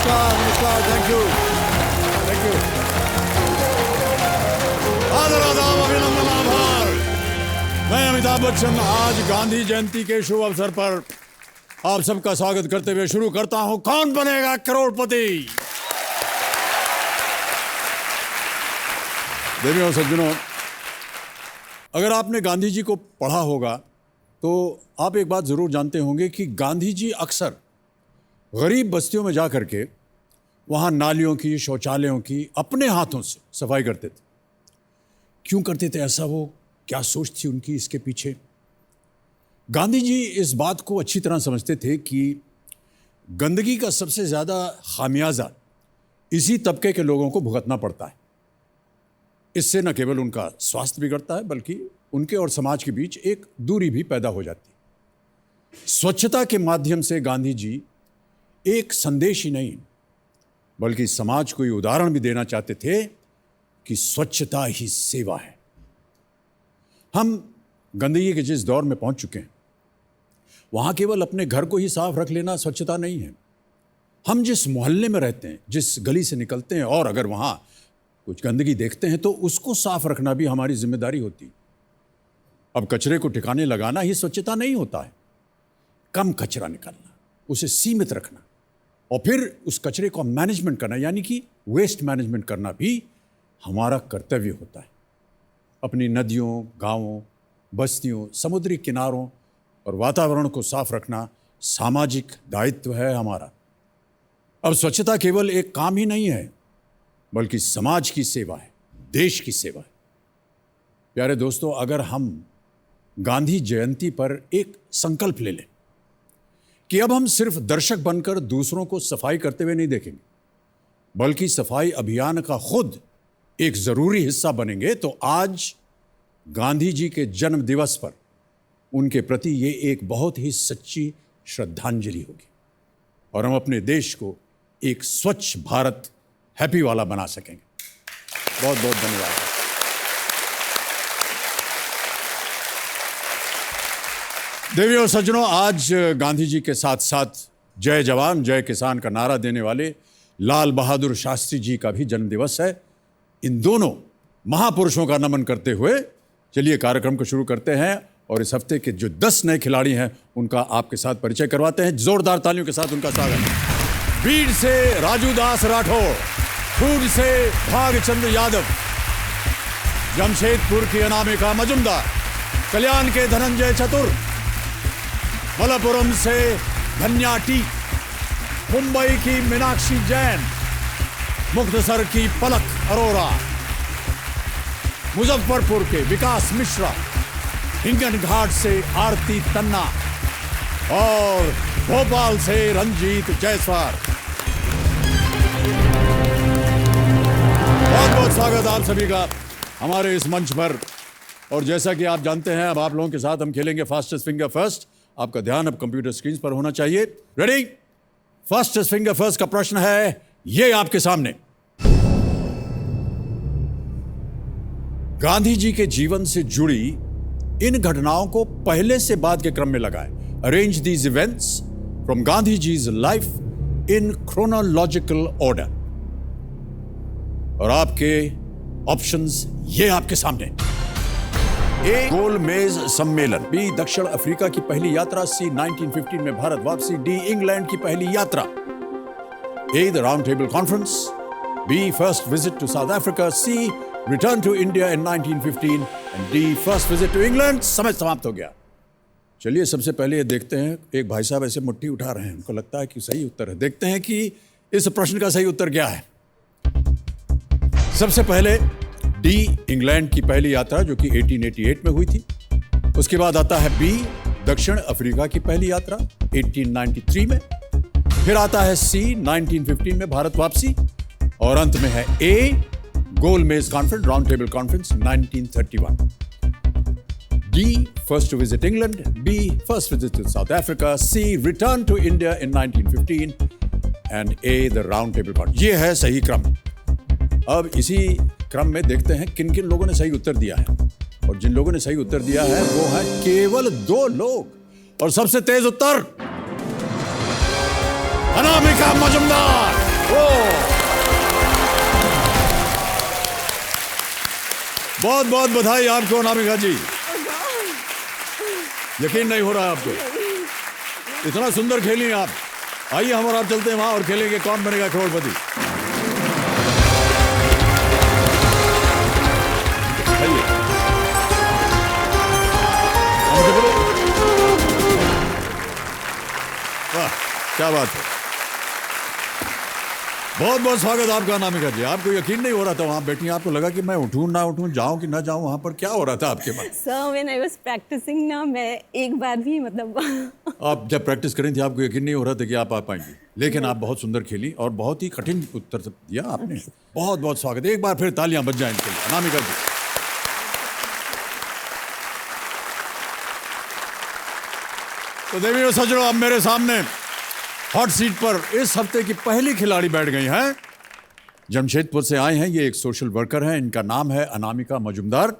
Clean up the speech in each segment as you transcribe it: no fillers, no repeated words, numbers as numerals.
नमस्कार, thank you. आदर आदाब, अभिनंदन, आभार। मैं अमिताभ बच्चन आज गांधी जयंती के शुभ अवसर पर आप सबका स्वागत करते हुए शुरू करता हूं कौन बनेगा करोड़पति। देवियों और सज्जनों, अगर आपने गांधी जी को पढ़ा होगा तो आप एक बात जरूर जानते होंगे कि गांधी जी अक्सर गरीब बस्तियों में जा करके वहाँ नालियों की, शौचालयों की अपने हाथों से सफाई करते थे। क्यों करते थे ऐसा, वो क्या सोच थी उनकी इसके पीछे? गांधी जी इस बात को अच्छी तरह समझते थे कि गंदगी का सबसे ज़्यादा खामियाजा इसी तबके के लोगों को भुगतना पड़ता है। इससे न केवल उनका स्वास्थ्य बिगड़ता है बल्कि उनके और समाज के बीच एक दूरी भी पैदा हो जाती है। स्वच्छता के माध्यम से गांधी जी एक संदेश ही नहीं बल्कि समाज को ये उदाहरण भी देना चाहते थे कि स्वच्छता ही सेवा है। हम गंदगी के जिस दौर में पहुंच चुके हैं वहां केवल अपने घर को ही साफ रख लेना स्वच्छता नहीं है। हम जिस मोहल्ले में रहते हैं, जिस गली से निकलते हैं और अगर वहां कुछ गंदगी देखते हैं तो उसको साफ रखना भी हमारी जिम्मेदारी होती है। अब कचरे को ठिकाने लगाना ही स्वच्छता नहीं होता है। कम कचरा निकालना, उसे सीमित रखना और फिर उस कचरे को मैनेजमेंट करना यानी कि वेस्ट मैनेजमेंट करना भी हमारा कर्तव्य होता है। अपनी नदियों, गांवों, बस्तियों, समुद्री किनारों और वातावरण को साफ रखना सामाजिक दायित्व है हमारा। अब स्वच्छता केवल एक काम ही नहीं है बल्कि समाज की सेवा है, देश की सेवा है। प्यारे दोस्तों, अगर हम गांधी जयंती पर एक संकल्प ले लें कि अब हम सिर्फ दर्शक बनकर दूसरों को सफाई करते हुए नहीं देखेंगे बल्कि सफाई अभियान का खुद एक जरूरी हिस्सा बनेंगे, तो आज गांधी जी के जन्म दिवस पर उनके प्रति ये एक बहुत ही सच्ची श्रद्धांजलि होगी और हम अपने देश को एक स्वच्छ भारत हैप्पी वाला बना सकेंगे। बहुत बहुत धन्यवाद। देवियों और सज्जनों, आज गांधी जी के साथ साथ जय जवान जय किसान का नारा देने वाले लाल बहादुर शास्त्री जी का भी जन्म दिवस है। इन दोनों महापुरुषों का नमन करते हुए चलिए कार्यक्रम को शुरू करते हैं और इस हफ्ते के जो 10 नए खिलाड़ी हैं उनका आपके साथ परिचय करवाते हैं। जोरदार तालियों के साथ उनका स्वागत। बीड से राजू दास राठौर, खूड से भागचंद्र यादव, जमशेदपुर की अनामिका मजुमदार, कल्याण के धनंजय चतुर, मलपुरम से धन्या टी, मुंबई की मीनाक्षी जैन, मुक्तसर की पलक अरोरा, मुजफ्फरपुर के विकास मिश्रा, हिंगन घाट से आरती तन्ना और भोपाल से रंजीत जायसवाल। बहुत बहुत स्वागत आप सभी का हमारे इस मंच पर। और जैसा कि आप जानते हैं, अब आप लोगों के साथ हम खेलेंगे फास्टेस्ट फिंगर फर्स्ट। आपका ध्यान अब कंप्यूटर स्क्रीन पर होना चाहिए। रेडी? फास्टेस्ट फिंगर फर्स्ट का प्रश्न है ये आपके सामने। गांधी जी के जीवन से जुड़ी इन घटनाओं को पहले से बाद के क्रम में लगाएं। Arrange these events from Gandhi ji's life in chronological order. और आपके ऑप्शंस ये आपके सामने। ए, गोल मेज सम्मेलन। बी, दक्षिण अफ्रीका की पहली यात्रा। सी, 1915 में भारत वापसी। डी, इंग्लैंड की पहली यात्रा। A, the round table conference. B, first visit to South Africa. C, return to India in 1915 and D, first visit to England. समय समाप्त हो गया। चलिए सबसे पहले ये देखते हैं, एक भाई साहब ऐसे मुट्ठी उठा रहे हैं, उनको लगता है कि सही उत्तर है। देखते हैं कि इस प्रश्न का सही उत्तर क्या है। सबसे पहले डी, इंग्लैंड की पहली यात्रा जो कि 1888 में हुई थी। उसके बाद आता है बी, दक्षिण अफ्रीका की पहली यात्रा 1893 में। फिर आता है सी, 1915 में भारत वापसी। और अंत में है ए, गोल मेज conference, round table conference 1931। D, first to visit England. B, first visit to South Africa. C, return to India in 1915. And A, the round table conference. ये है सही क्रम। अब इसी क्रम में देखते हैं किन किन लोगों ने सही उत्तर दिया है। और जिन लोगों ने सही उत्तर दिया है वो है केवल 2 लोग। और सबसे तेज उत्तर अनामिका मजुमदार। बहुत बहुत बधाई आपको अनामिका जी। यकीन नहीं हो रहा है आपको, इतना सुंदर खेली आप। आइए हम और आप चलते हैं वहां और खेलेंगे कौन बनेगा करोड़पति। वाह क्या बात है, बहुत बहुत स्वागत आपका अनामिका जी। आपको यकीन नहीं हो रहा था वहां बैठी, आपको लगा कि मैं उठूं ना उठूं, जाऊं कि ना जाऊं, वहां पर क्या हो रहा था आपके पास? Sir when I was practising ना, मैं एक बार भी मतलब आप जब प्रैक्टिस करें थे आपको यकीन नहीं हो रहा था कि आप आ पाएंगी, लेकिन आप बहुत सुंदर खेली और बहुत ही कठिन उत्तर दिया आपने। बहुत बहुत स्वागत, एक बार फिर तालियां बज जाएं इनके लिए अनामिका जी। तो देवियों सज्जनों, अब मेरे सामने हॉट सीट पर इस हफ्ते की पहली खिलाड़ी बैठ गई हैं। जमशेदपुर से आए हैं, ये एक सोशल वर्कर हैं, इनका नाम है अनामिका मजुमदार।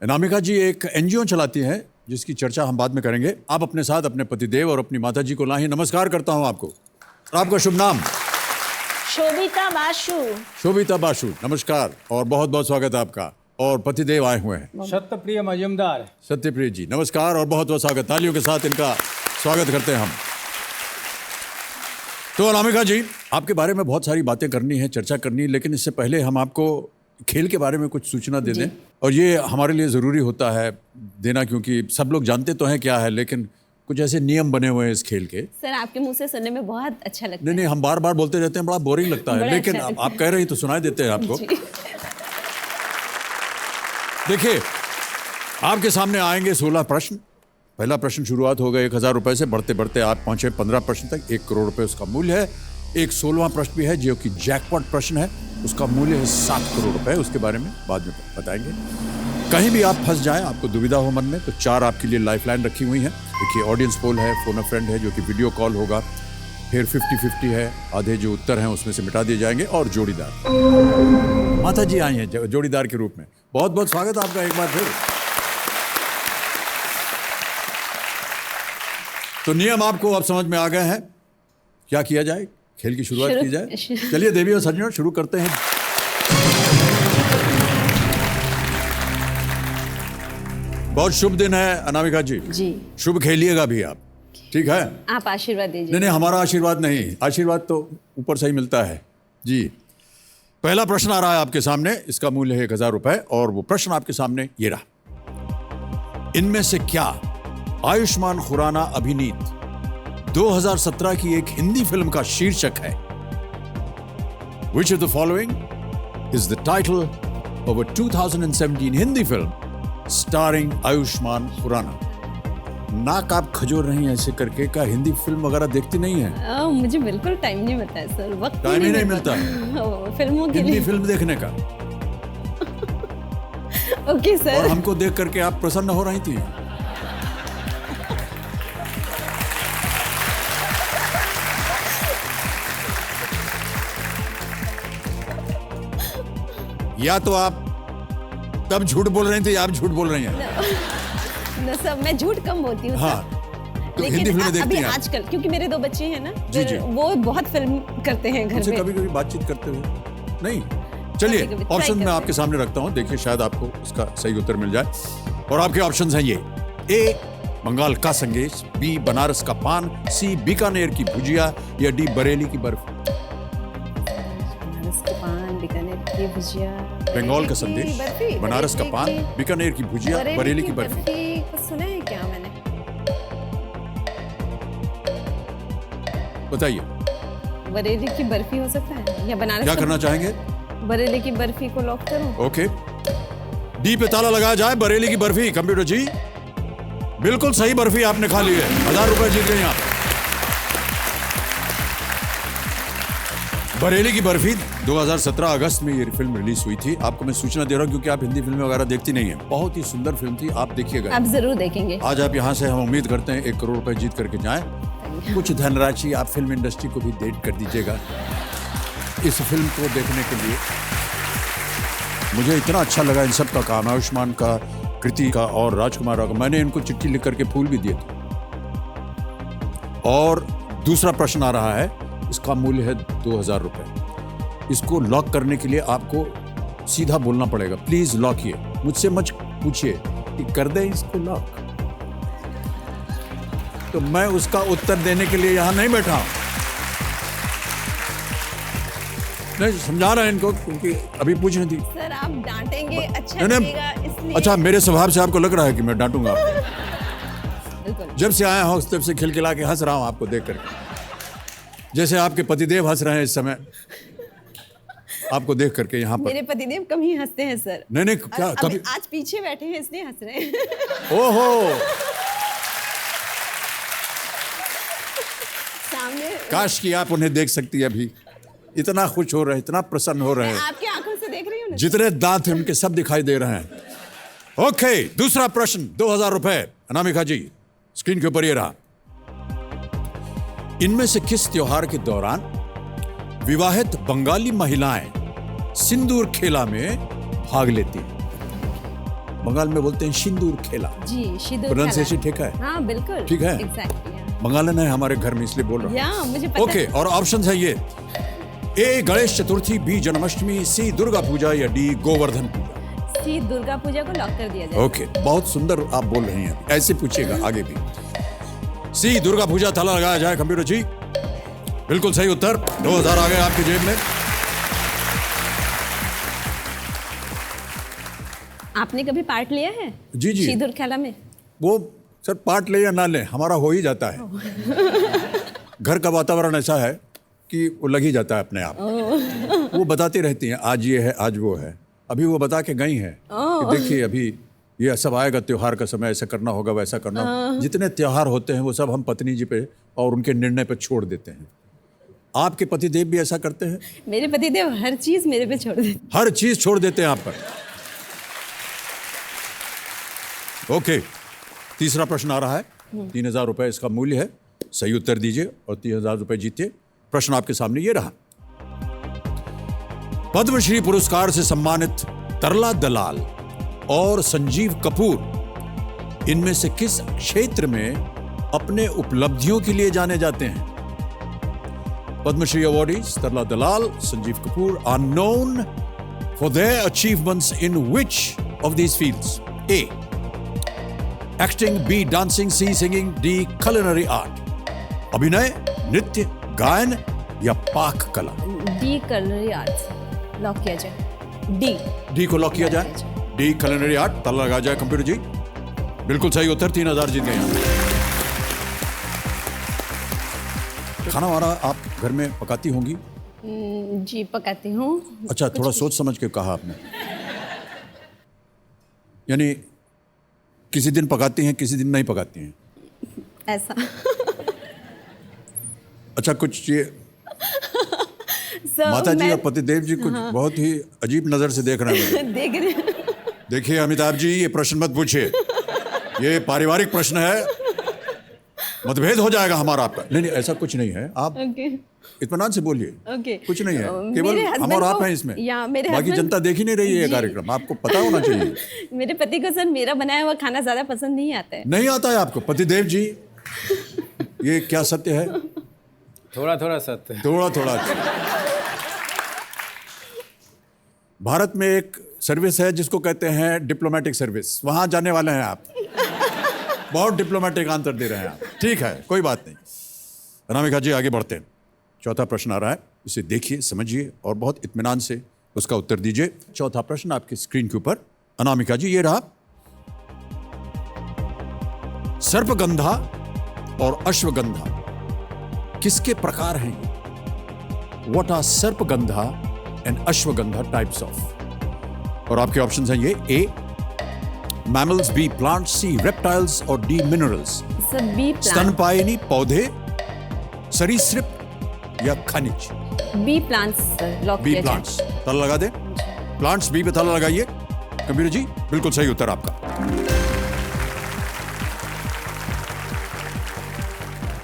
अनामिका जी एक एनजीओ चलाती हैं जिसकी चर्चा हम बाद में करेंगे। आप अपने साथ अपने पतिदेव और अपनी माताजी को लाएं। नमस्कार करता हूं आपको। आपका शुभ नाम? शोभिता बासु। शोभिता बासु, नमस्कार और बहुत बहुत स्वागत आपका। और पतिदेव आए हुए हैं सत्यप्रिय मजुमदार। सत्यप्रिय जी, नमस्कार और बहुत बहुत स्वागत। तालियों के साथ इनका स्वागत करते हैं हम। तो अनामिका जी, आपके बारे में बहुत सारी बातें करनी है, चर्चा करनी है, लेकिन इससे पहले हम आपको खेल के बारे में कुछ सूचना दे दें। और ये हमारे लिए ज़रूरी होता है देना, क्योंकि सब लोग जानते तो हैं क्या है, लेकिन कुछ ऐसे नियम बने हुए हैं इस खेल के। सर आपके मुंह से सुनने में बहुत अच्छा लगता है। नहीं, हम बार बार बोलते रहते हैं, बड़ा बोरिंग लगता है, बड़ा लेकिन अच्छा आप कह रहे हैं तो सुनाई देते हैं आपको। देखिए, आपके सामने आएंगे 16 प्रश्न। पहला प्रश्न शुरुआत होगा 1000 रुपए से, बढ़ते बढ़ते आप पहुंचे 15 प्रश्न तक। 1 करोड़ रुपए उसका मूल्य है। एक 16वां प्रश्न भी है जो कि जैकपॉट प्रश्न है, उसका मूल्य है 7 करोड़ रुपए। उसके बारे में बाद में बताएंगे। कहीं भी आप फंस जाएं, आपको दुविधा हो मन में, तो 4 आपके लिए लाइफलाइन रखी हुई हैं। देखिए, ऑडियंस पोल है, फोन अ फ्रेंड है जो कि वीडियो कॉल होगा, फिर 50-50 है, आधे जो उत्तर हैं उसमें से मिटा दिए जाएंगे, और जोड़ीदार। माता जी आई हैं जोड़ीदार के रूप में। बहुत बहुत स्वागत आपका एक बार फिर। तो नियम आपको अब समझ में आ गए हैं। क्या किया जाए, खेल की शुरुआत की जाए। चलिए देवी और सज्जनों, शुरू करते हैं। बहुत शुभ दिन है अनामिका जी। शुभ खेलिएगा भी आप, ठीक है? आप आशीर्वाद दीजिए। नहीं, हमारा आशीर्वाद नहीं, आशीर्वाद तो ऊपर से ही मिलता है जी। पहला प्रश्न आ रहा है आपके सामने, इसका मूल्य है 1000 रुपए, और वो प्रश्न आपके सामने ये रहा। इनमें से क्या आयुष्मान खुराना अभिनीत 2017 की एक हिंदी फिल्म का शीर्षक है? Which of the following is the title of a 2017 Hindi film starring Ayushmann Khurrana? नाक आप खजोर रही हैं ऐसे करके, का हिंदी फिल्म वगैरह देखती नहीं है? मुझे बिल्कुल टाइम नहीं मिलता है सर, वक्त टाइम ही नहीं मिलता फिल्मों के हिंदी लिए। फिल्म देखने का। ओके और सर। हमको देख करके आप प्रसन्न हो रही थी। या तो आप तब झूठ बोल रही थी या आप झूठ बोल रही हैं। न सर, मैं झूठ कम बोलती हूँ। हाँ, तो हिंदी लेकिन फिल्में देखती अभी हैं आप? आजकल क्योंकि मेरे 2 बच्चे हैं ना, जी, जी। वो बहुत फिल्म करते हैं घर उनसे में। कभी कभी बातचीत करते हुए नहीं। चलिए, कभी-कभी try ऑप्शन मैं करते आपके सामने रखता हूं, देखिए शायद आपको इसका सही उत्तर मिल जाए। और आपके ऑप्शंस हैं ये: ए बंगाल का संदेश, बी बनारस का पान, सी बीकानेर की भुजिया, या डी बरेली की बर्फी। बनारस का पान, बीकानेर की भुजिया, बंगाल का संदेश, बर्फी, बनारस का पान, बीकानेर की भुजिया, बरेली की बर्फी। कुछ सुना है क्या मैंने? बताइए बरेली की बर्फी हो सकता है, या बनारस क्या का- करना चाहेंगे? बरेली की बर्फी को लॉक करूं? ओके, डी पे ताला लगाया जाए। बरेली की बर्फी। कंप्यूटर जी, बिल्कुल सही बर्फी आपने खा ली है। 1000 रुपए जीत गए आप। बरेली की बर्फी 2017 अगस्त में ये फिल्म रिलीज हुई थी। आपको मैं सूचना दे रहा हूँ क्योंकि आप हिंदी फिल्में वगैरह देखती नहीं है। बहुत ही सुंदर फिल्म थी, आप देखिएगा। आप जरूर देखेंगे। आज आप यहाँ से, हम उम्मीद करते हैं, 1 करोड़ रुपए जीत करके जाएं। कुछ धनराशि आप फिल्म इंडस्ट्री को भी डेट कर दीजिएगा इस फिल्म को देखने के लिए। मुझे इतना अच्छा लगा इन सब का काम, आयुष्मान का, कृति का और राजकुमार राव का। मैंने इनको चिट्ठी लिख करके फूल भी दिए थे। और दूसरा प्रश्न आ रहा है, इसका मूल्य है 2000 रुपये। इसको लॉक करने के लिए आपको सीधा बोलना पड़ेगा, प्लीज लॉक। मुझसे मत पूछिए कि कर दे इसको लॉक, तो मैं उसका उत्तर देने के लिए यहां नहीं बैठा हूं। नहीं, समझा रहा है इनको, क्योंकि अभी पूछनी थी। सर आप डांटेंगे अच्छा नहीं, लगेगा इसलिए। अच्छा, मेरे स्वभाव से आपको लग रहा है कि मैं डांटूंगा आपको? बिल्कुल। जब से आया हूं तब से खिलखिला के हंस रहा हूं आपको देख करके, जैसे आपके पतिदेव हंस रहे हैं इस समय आपको देख करके यहाँ पर। मेरे पतिदेव कम ही हंसते हैं सर। नहीं क्या अब कभी? आज पीछे बैठे हैं इसलिए हंस रहे हैं। ओहो, सामने काश कि आप उन्हें देख सकती है, अभी इतना खुश हो रहे हैं, इतना प्रसन्न हो रहे मैं हैं, आपकी आंखों से देख रही हूँ ना। जितने दांत हैं उनके सब दिखाई दे रहे हैं। ओके, दूसरा प्रश्न 2000 रुपए। अनामिका जी, स्क्रीन के ऊपर ये रहा। इनमें से किस त्योहार के दौरान विवाहित बंगाली महिलाएं सिंदूर खेला में भाग लेती हैं? बंगाल में बोलते हैं सिंदूर खेला। जी, सिंदूर प्रोनाउंसिएशन खेला। ठीक है? हाँ बिल्कुल ठीक है? एग्जैक्टली। बंगालन है हमारे घर में, इसलिए बोल रहा हूं। मुझे पता ओके, है। और ऑप्शन है ये: ए गणेश चतुर्थी, बी जन्माष्टमी, सी दुर्गा पूजा, या डी गोवर्धन पूजा। सी दुर्गा पूजा को लॉक कर दिया जाए। ओके, बहुत सुंदर आप बोल रही हैं, ऐसे पूछिएगा आगे भी। सी दुर्गा पूजा, ताला लगाया जाए कंप्यूटर जी। बिल्कुल सही उत्तर, 2000 आ गए आपकी जेब में। आपने कभी पार्ट लिया है? जी जी। सिंदूर खेला में? वो सर पार्ट ले या ना ले, हमारा हो ही जाता है। घर का वातावरण ऐसा है कि वो लग ही जाता है अपने आप। वो बताती रहती हैं, आज ये है, आज वो है। अभी वो बता के गई हैं कि देखिए अभी ये सब आएगा, त्योहार का समय, ऐसा करना होगा, वैसा करना होगा। जितने त्योहार होते हैं वो सब हम पत्नी जी पे और उनके निर्णय पे छोड़ देते हैं। आपके पतिदेव भी ऐसा करते हैं? मेरे पतिदेव हर चीज मेरे पे छोड़ देते। हर चीज छोड़ देते हैं आप पर। ओके, तीसरा प्रश्न आ रहा है। 3000 रुपए इसका मूल्य है। सही उत्तर दीजिए और 3000 रुपए जीतिए। प्रश्न आपके सामने ये रहा। पद्मश्री पुरस्कार से सम्मानित तरला दलाल और संजीव कपूर इनमें से किस क्षेत्र में अपने उपलब्धियों के लिए जाने जाते हैं? Padmashri awardees Tarla Dalal, Sanjeev Kapoor are known for their achievements in which of these fields? A acting, B dancing, C singing, D culinary art. अभिनय, नृत्य, गायन या पाक कला? डी culinary आर्ट्स लॉक किया जाए। डी को लॉक किया जाए। डी culinary आर्ट, ताला लगा जाए कंप्यूटर जी। बिल्कुल सही उत्तर, 3000 जीत गए हैं। खाना वाना आप घर में पकाती होंगी? जी पकाती हूँ। अच्छा, थोड़ा सोच समझ के कहा आपने। यानी किसी दिन पकाती हैं, किसी दिन नहीं पकाती हैं? ऐसा। अच्छा, कुछ ये So, माता जी मैं और पतिदेव जी कुछ बहुत ही अजीब नजर से देख रहे हैं मुझे। देख रही हूँ। देखिए अमिताभ जी, ये प्रश्न मत पूछिए, ये पारिवारिक प्रश्न है, मतभेद हो जाएगा हमारा आपका। नहीं नहीं, ऐसा कुछ नहीं है, आप इत्मीनान से बोलिए। कुछ नहीं है, केवल हम और आप हैं इसमें, बाकी जनता देख ही नहीं रही है ये कार्यक्रम, आपको पता होना चाहिए। मेरे पति को सर मेरा बनाया हुआ खाना ज्यादा पसंद नहीं आता है। नहीं आता है आपको? पतिदेव जी, ये क्या सत्य है? थोड़ा थोड़ा सत्य है। थोड़ा थोड़ा। भारत में एक सर्विस है जिसको कहते हैं डिप्लोमेटिक सर्विस, वहां जाने वाले हैं आप। बहुत डिप्लोमेटिक आंसर दे रहे हैं आप। ठीक है, कोई बात नहीं। अनामिका जी आगे बढ़ते हैं। चौथा प्रश्न आ रहा है, इसे देखिए, समझिए और बहुत इत्मीनान से उसका उत्तर दीजिए। चौथा प्रश्न आपकी स्क्रीन के ऊपर। अनामिका जी, ये रहा। सर्पगंधा और अश्वगंधा किसके प्रकार हैं? What are sarpagandha and ashwagandha types of? और आपके ऑप्शंस हैं ये: A mammals, B plants, C reptiles और D minerals. Sir B plant. स्तनपायिनी पौधे, सरीसृप या खनिज? B plants sir, lock B किया जाए। प्लांट्स, ताला लगा दे। प्लांट्स बी पे ताला लगाइए कंप्यूटर जी। बिल्कुल सही उत्तर आपका।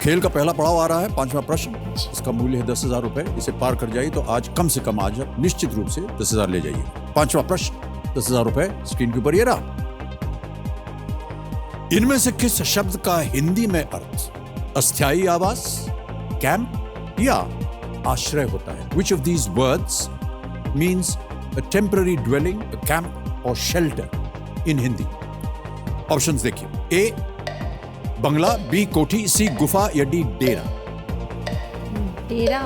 खेल का पहला पड़ाव आ रहा है, पांचवा प्रश्न। इसका मूल्य है 10,000 रुपए। इसे पार कर जाइए तो आज कम से कम, आज निश्चित रूप से 10,000 ले जाइए। पांचवा प्रश्न, 10,000 रुपए स्क्रीन के ऊपर ये रहा। इनमें से किस शब्द का हिंदी में अर्थ अस्थायी आवास, कैंप या आश्रय होता है? Which of these words means a temporary dwelling, a camp or shelter in Hindi? Options देखिए. A बंगला, B कोठी, C गुफा या D डेरा. डेरा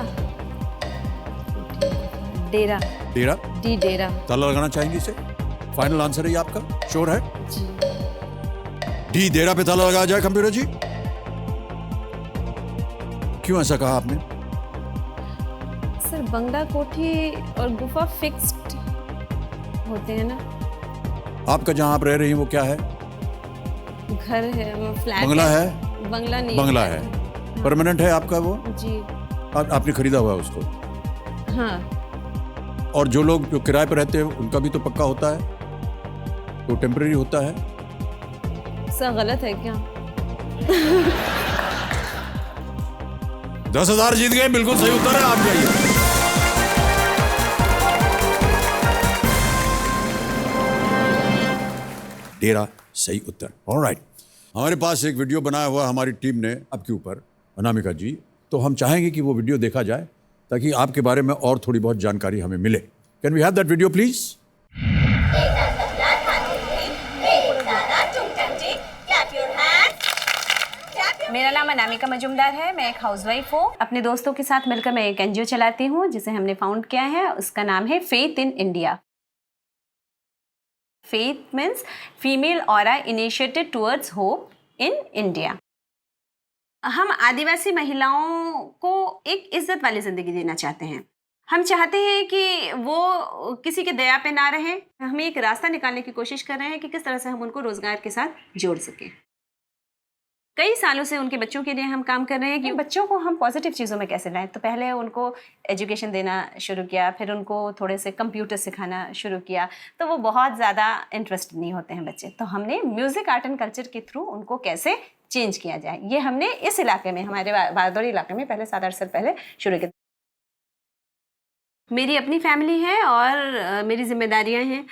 डेरा डेरा. डी डेरा ताला लगाना चाहेंगे इसे? फाइनल आंसर है ये आपका? श्योर है? जी डी डेरा पे ताला लगाया जाए कंप्यूटर जी. क्यों ऐसा कहा आपने? सर बंगला कोठी और गुफा फिक्स्ड होते हैं ना. आपका जहां आप रह रही हैं वो क्या है? घर है, फ्लैट बंगला है? बंगला नहीं बंगला है. परमानेंट है आपका वो? जी आपने खरीदा हुआ है उसको? हाँ. और जो लोग जो किराए पर रहते हैं उनका भी तो पक्का होता है, तो टेम्परेरी होता है. सर गलत है क्या? 10,000 जीत गए. बिल्कुल सही उत्तर है. आप जाइए. डेरा सही उत्तर. ऑलराइट. हमारे पास एक वीडियो बनाया हुआ हमारी टीम ने आपके ऊपर, अनामिका जी. तो हम चाहेंगे कि वो वीडियो देखा जाए ताकि आपके बारे में और थोड़ी बहुत जानकारी हमें मिले. Can we have that video please? मेरा नाम अनामिका मजुमदार है. मैं एक हाउसवाइफ हूँ. अपने दोस्तों के साथ मिलकर मैं एक एनजीओ चलाती हूँ जिसे हमने फाउंड किया है. उसका नाम है faith in India. Faith means female aura initiated towards hope in India. हम आदिवासी महिलाओं को एक इज्जत वाली ज़िंदगी देना चाहते हैं. हम चाहते हैं कि वो किसी के दया पे ना रहे. हम एक रास्ता निकालने की कोशिश कर रहे हैं कि किस तरह से हम उनको रोज़गार के साथ जोड़ सकें. कई सालों से उनके बच्चों के लिए हम काम कर रहे हैं कि बच्चों को हम पॉजिटिव चीज़ों में कैसे लाएं. तो पहले उनको एजुकेशन देना शुरू किया, फिर उनको थोड़े से कंप्यूटर सिखाना शुरू किया. तो वो बहुत ज़्यादा इंटरेस्ट नहीं होते हैं बच्चे. तो हमने म्यूज़िक आर्ट एंड कल्चर के थ्रू उनको कैसे चेंज किया जाए, ये हमने इस इलाके में, हमारे बारदौरी इलाके में पहले 7-8 साल पहले शुरू किया. मेरी अपनी फैमिली है और मेरी जिम्मेदारियां हैं,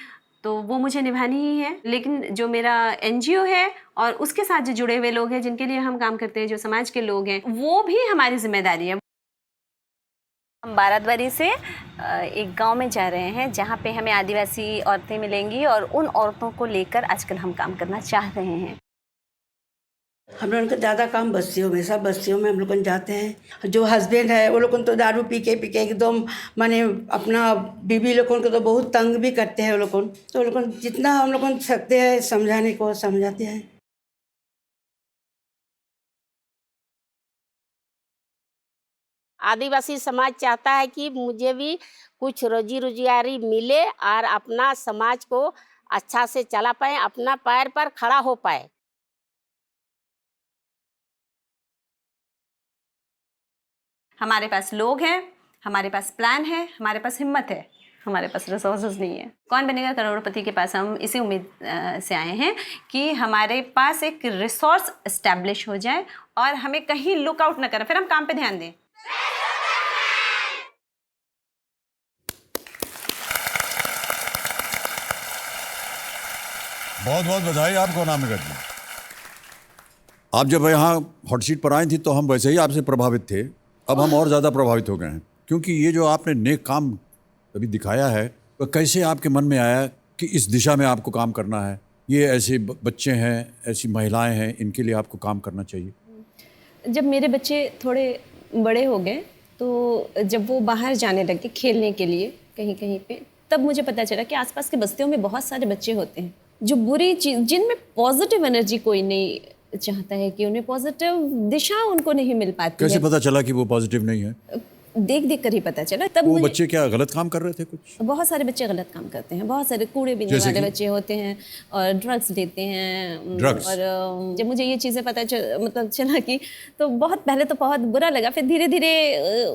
तो वो मुझे निभानी ही है. लेकिन जो मेरा एनजीओ है और उसके साथ जो जुड़े हुए लोग हैं, जिनके लिए हम काम करते हैं, जो समाज के लोग हैं, वो भी हमारी जिम्मेदारी है. हम बारादवारी से एक गांव में जा रहे हैं जहां पे हमें आदिवासी औरतें मिलेंगी और उन औरतों को लेकर आजकल हम काम करना चाह रहे हैं. हम लोगों का ज़्यादा काम बस्तियों में, सब बस्तियों में हम लोग जाते हैं. जो हस्बैंड है वो लोग तो दारू पी के एकदम माने अपना बीवी लोगों को तो बहुत तंग भी करते हैं वो लोग. तो वो लोग जितना हम लोग सकते हैं समझाने को समझाते हैं. आदिवासी समाज चाहता है कि मुझे भी कुछ रोजी रोजगारी मिले और अपना समाज को अच्छा से चला पाए, अपना पैर पर खड़ा हो पाए. हमारे पास लोग हैं, हमारे पास प्लान है, हमारे पास हिम्मत है, हमारे पास रिसोर्सेज नहीं है. कौन बनेगा करोड़पति के पास हम इसी उम्मीद से आए हैं कि हमारे पास एक रिसोर्स एस्टैब्लिश हो जाए और हमें कहीं लुक आउट ना करें, फिर हम काम पे ध्यान दें. बहुत बहुत बधाई आपको अनामिका जी. आप जब यहाँ हॉट सीट पर आई थी तो हम वैसे ही आपसे प्रभावित थे. अब हम और ज़्यादा प्रभावित हो गए हैं, क्योंकि ये जो आपने नेक काम अभी दिखाया है, तो कैसे आपके मन में आया कि इस दिशा में आपको काम करना है? ये ऐसे बच्चे हैं, ऐसी महिलाएं हैं, इनके लिए आपको काम करना चाहिए. जब मेरे बच्चे थोड़े बड़े हो गए, तो जब वो बाहर जाने लगे खेलने के लिए कहीं कहीं पे, तब मुझे पता चला कि आसपास के बस्तियों में बहुत सारे बच्चे होते हैं जो बुरी चीज़, जिनमें पॉजिटिव एनर्जी कोई नहीं चाहता है, कि उन्हें पॉजिटिव दिशा उनको नहीं मिल पाती. कैसे पता चला कि वो पॉजिटिव नहीं है? देख देख कर ही पता चला. तब वो बच्चे क्या गलत काम कर रहे थे? कुछ बहुत सारे बच्चे गलत काम करते हैं. बहुत सारे कूड़े बीनने वाले बच्चे होते हैं और ड्रग्स लेते हैं. ड्रग्स? और जब मुझे ये चीज़ें पता चला कि, तो बहुत पहले तो बहुत बुरा लगा. फिर धीरे धीरे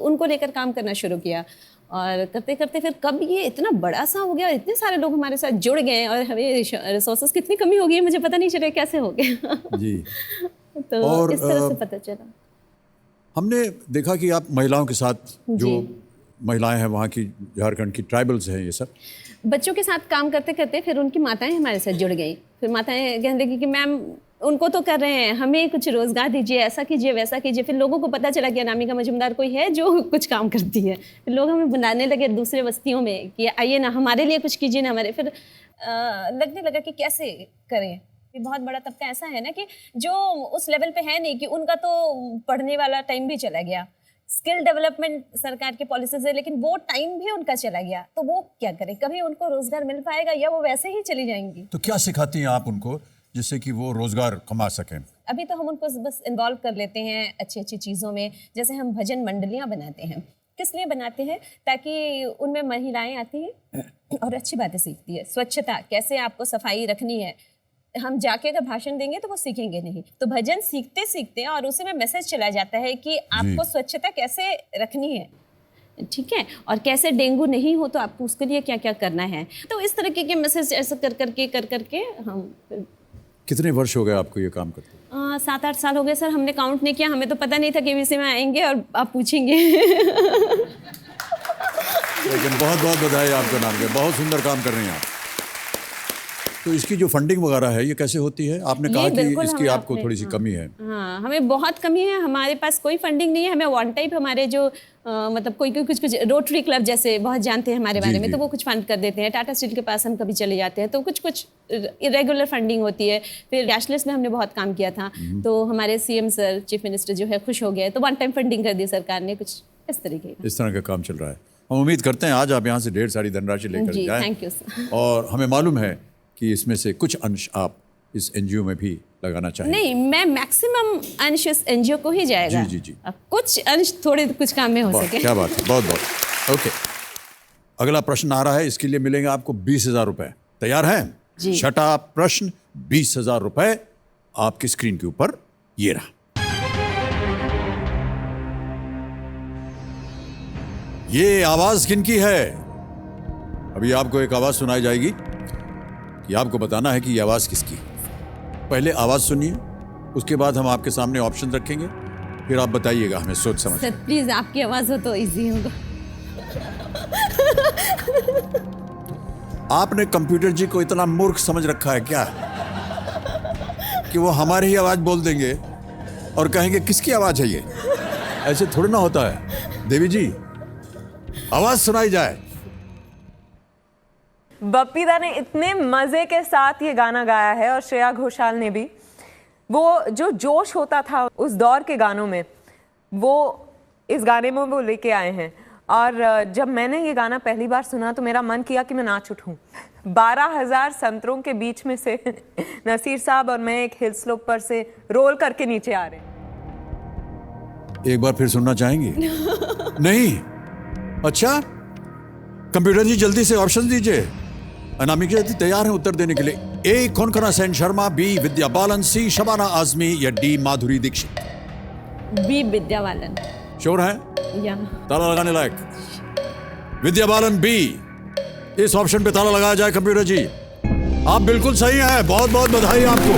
उनको लेकर काम करना शुरू किया और करते करते फिर कब ये इतना बड़ा सा हो गया, इतने सारे लोग हमारे साथ जुड़ गए और हमें रिसोर्सेज की इतनी कमी हो गई, मुझे पता नहीं चला कैसे हो गया. जी. तो और इस तरह से पता चला. हमने देखा कि आप महिलाओं के साथ, जो महिलाएं हैं वहाँ की, झारखंड की ट्राइबल्स हैं, ये सब बच्चों के साथ काम करते करते फिर उनकी माताएं हमारे साथ जुड़ गई. फिर माताएं कहने लगी कि मैम उनको तो कर रहे हैं, हमें कुछ रोजगार दीजिए, ऐसा कीजिए वैसा कीजिए। फिर लोगों को पता चला कि अनामिका मजुमदार कोई है जो कुछ काम करती है, फिर लोग हमें बुलाने लगे दूसरे बस्तियों में कि आइए ना हमारे लिए कुछ कीजिए ना हमारे। फिर लगने लगा कि कैसे करें। कि बहुत बड़ा तबका ऐसा है ना कि जो उस लेवल पे है नहीं, कि उनका तो पढ़ने वाला टाइम भी चला गया, स्किल डेवलपमेंट सरकार की पॉलिसीज है, लेकिन वो टाइम भी उनका चला गया, तो वो क्या करें? कभी उनको रोजगार मिल पाएगा या वो वैसे ही चली जाएंगी? तो क्या सिखाती हैं आप उनको जिससे कि वो रोजगार कमा सकें? अभी तो हम उनको बस इन्वॉल्व कर लेते हैं अच्छी अच्छी चीज़ों में। जैसे हम भजन मंडलियाँ बनाते हैं, किस लिए बनाते हैं? ताकि उनमें महिलाएं आती हैं और अच्छी बातें सीखती है। स्वच्छता, कैसे आपको सफाई रखनी है। हम जाके अगर भाषण देंगे तो वो सीखेंगे नहीं, तो भजन सीखते सीखते और उसी में मैसेज चला जाता है कि आपको स्वच्छता कैसे रखनी है, ठीक है, और कैसे डेंगू नहीं हो तो आपको उसके लिए क्या क्या करना है। तो इस तरीके के मैसेज ऐसा कर करके हम। कितने वर्ष हो गए आपको ये काम करते? 7-8 साल हो गए सर। हमने काउंट नहीं किया, हमें तो पता नहीं था कि KBC में आएंगे और आप पूछेंगे। लेकिन बहुत बहुत बधाई आपका नाम के, बहुत सुंदर काम कर रही हैं आप। तो इसकी जो फंडिंग वगैरह है ये कैसे होती है? आपने कहा कि इसकी आपको थोड़ी सी कमी है। हाँ, हमें बहुत कमी है। हमारे पास कोई फंडिंग नहीं है। हमें वन टाइप हमारे जो मतलब कोई कुछ रोटरी क्लब जैसे बहुत जानते हैं हमारे बारे में, तो वो कुछ फंड कर देते हैं। टाटा स्टील के पास हम कभी चले जाते हैं तो कुछ इरेगुलर फंडिंग होती है। फिर कैशलेस में हमने बहुत काम किया था, तो हमारे CM सर, चीफ मिनिस्टर जो है खुश हो गए, तो वन टाइम फंडिंग कर दी सरकार ने। कुछ इस तरीके का इस तरह का काम चल रहा है। हम उम्मीद करते हैं आज आप यहाँ से ढेर सारी धनराशि लेकर जी। जाएं। Thank you sir. और हमें मालूम है कि इसमें से कुछ अंश आप इस NGO में भी लगाना चाहेंगे। नहीं, मैं मैक्सिमम अंश इस NGO को ही जाएगा। जी। अब कुछ अंश थोड़े कुछ काम में हो सके। क्या बात है, बहुत बहुत ओके। अगला प्रश्न आ रहा है, इसके लिए मिलेंगे आपको 20,000 रुपए। तैयार हैं? जी। छठा प्रश्न, 20,000 रुपए आपकी स्क्रीन के ऊपर ये रहा। ये आवाज किनकी है? अभी आपको एक आवाज सुनाई जाएगी कि आपको बताना है कि ये आवाज किसकी है। पहले आवाज सुनिए, उसके बाद हम आपके सामने ऑप्शन रखेंगे, फिर आप बताइएगा हमें सोच समझ। सर प्लीज आपकी आवाज हो तो इजी होगा। आपने कंप्यूटर जी को इतना मूर्ख समझ रखा है क्या कि वो हमारी ही आवाज बोल देंगे और कहेंगे किसकी आवाज है ये? ऐसे थोड़ी ना होता है। देवी जी, आवाज सुनाई जाए। बप्पी दा ने इतने मजे के साथ ये गाना गाया है, और श्रेया घोषाल ने भी। वो जो जोश होता था उस दौर के गानों में, वो इस गाने में वो लेके आए हैं। और जब मैंने ये गाना पहली बार सुना तो मेरा मन किया कि मैं नाच उठूं। 12,000 संतरों के बीच में से नसीर साहब और मैं एक हिल स्लोप पर से रोल करके नीचे आ रहे हैं। एक बार फिर सुनना चाहेंगे? नहीं? अच्छा, कंप्यूटर जी जल्दी से ऑप्शन दीजिए। अनामिका जी तैयार हैं उत्तर देने के लिए। A. Konkona Sen Sharma, B. Vidya Balan, C. Shabana Azmi या D. Madhuri Dixit? B. Vidya Balan. Sure हैं? या ताला लगाने लायक विद्या बालन B। इस ऑप्शन पे ताला लगाया जाए। कंप्यूटर जी आप बिल्कुल सही हैं, बहुत बहुत बधाई आपको,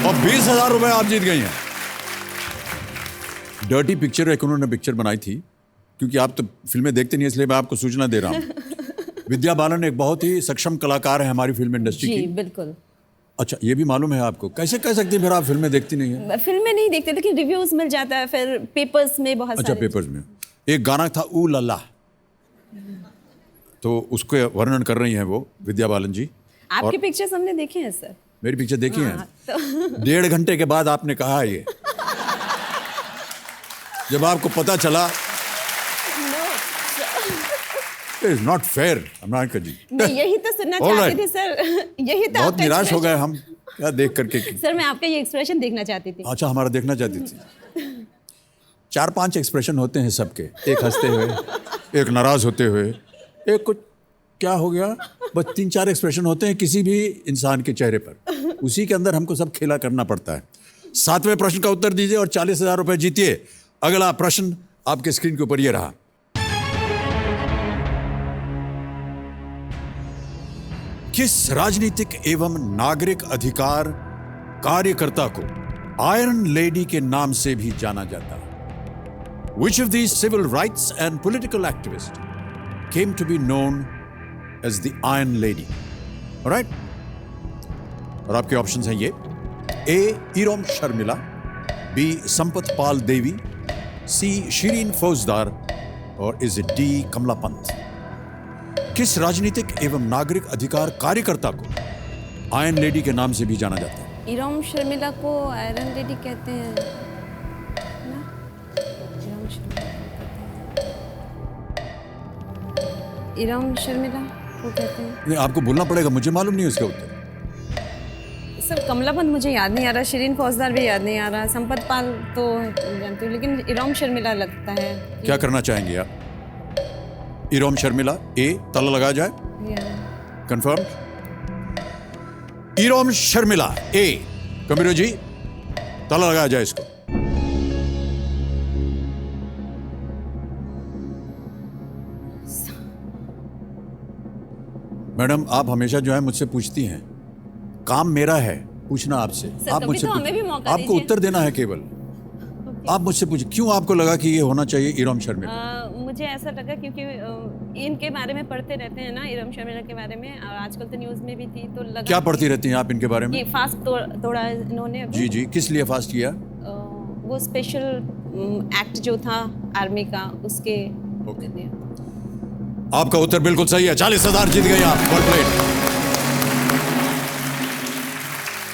और 20,000 रुपए आप जीत गई हैं। डर्टी पिक्चर एक उन्होंने पिक्चर बनाई थी, क्योंकि आप तो फिल्में देखते नहीं इसलिए मैं आपको सूचना दे रहा हूं। विद्या बालन एक बहुत ही सक्षम कलाकार है हमारी फिल्म इंडस्ट्री जी की। बिल्कुल। अच्छा, ये भी मालूम है आपको? कैसे कह सकती हैं फिर आप फिल्में देखती नहीं है? फिल्में नहीं देखते, लेकिन रिव्यूज मिल जाता है, फिर पेपर्स में बहुत अच्छा, सारे। पेपर्स में एक गाना था ऊ लल्ला, तो उसको वर्णन कर रही हैं वो विद्या बालन जी। आपकी पिक्चर्स हमने देखे हैं सर। मेरी पिक्चर देखी है? तो 1.5 घंटे के बाद आपने कहा ये, जब आपको पता चला। It is not fair, Amran जी। मैं यही तो सुनना चाहती थी सर। यही तो बहुत आपका निराश हो expression- गए हम क्या देख करके। सर मैं आपका ये एक्सप्रेशन देखना चाहती थी। अच्छा, हमारा देखना चाहती थी। 4-5 एक्सप्रेशन होते हैं सबके, एक हंसते हुए, एक नाराज होते हुए, एक कुछ क्या हो गया, बस 3-4 एक्सप्रेशन होते हैं किसी भी इंसान के चेहरे पर। उसी के अंदर हमको सब खेला करना पड़ता है। 7वें प्रश्न का उत्तर दीजिए और 40,000 रुपए जीतिए। अगला प्रश्न आपके स्क्रीन के ऊपर ये रहा। किस राजनीतिक एवं नागरिक अधिकार कार्यकर्ता को आयरन लेडी के नाम से भी जाना जाता है? Which of these civil rights and political activists came to be known as the Iron Lady? All right? और आपके ऑप्शंस हैं ये: ए इरोम शर्मिला, बी संपत पाल देवी, सी शिरीन फौजदार, और इज इट डी कमला पंत? किस राजनीतिक एवं नागरिक अधिकार कार्यकर्ता को आयरन लेडी के नाम से भी जाना जाता है? इरोम शर्मिला को आयरन लेडी कहते हैं ना? इरोम शर्मिला इरोम शर्मिला को कहते हैं। नहीं, आपको बोलना पड़ेगा, मुझे मालूम नहीं उसका उत्तर। सर कमलापंत मुझे याद नहीं आ रहा, शिरीन फौजदार भी याद नहीं आ रहा, संपत पाल तो जानती हूँ, लेकिन इरोम शर्मिला लगता है। क्या करना चाहेंगे आप? इरोम शर्मिला, ए ताला लगाया जाए? कंफर्म? इरोम शर्मिला ए। कबीरो जी, ताला लगाया जाए इसको। मैडम, आप हमेशा जो है मुझसे पूछती हैं, काम मेरा है पूछना आपसे। आप कभी मुझसे तो हमें भी मौका आपको दीजिए। उत्तर देना है केवल। आप मुझसे पूछिए, क्यों आपको लगा कि ये होना चाहिए इरोम शर्मिला? मुझे ऐसा लगा क्योंकि इनके बारे में पढ़ते रहते हैं ना, इरोम शर्मिला के बारे में, और आजकल तो न्यूज़ में भी थी, तो लगा क्या पढ़ती रहती हैं आप इनके बारे में? कि फास्ट तोड़ा इन्होंने अभी। जी जी, किस लिए फास्ट किया? वो स्पेशल एक्ट जो था आर्मी का, उसके लिए। आपका उत्तर बिल्कुल सही है। 40,000 जीत गए आप। Well played.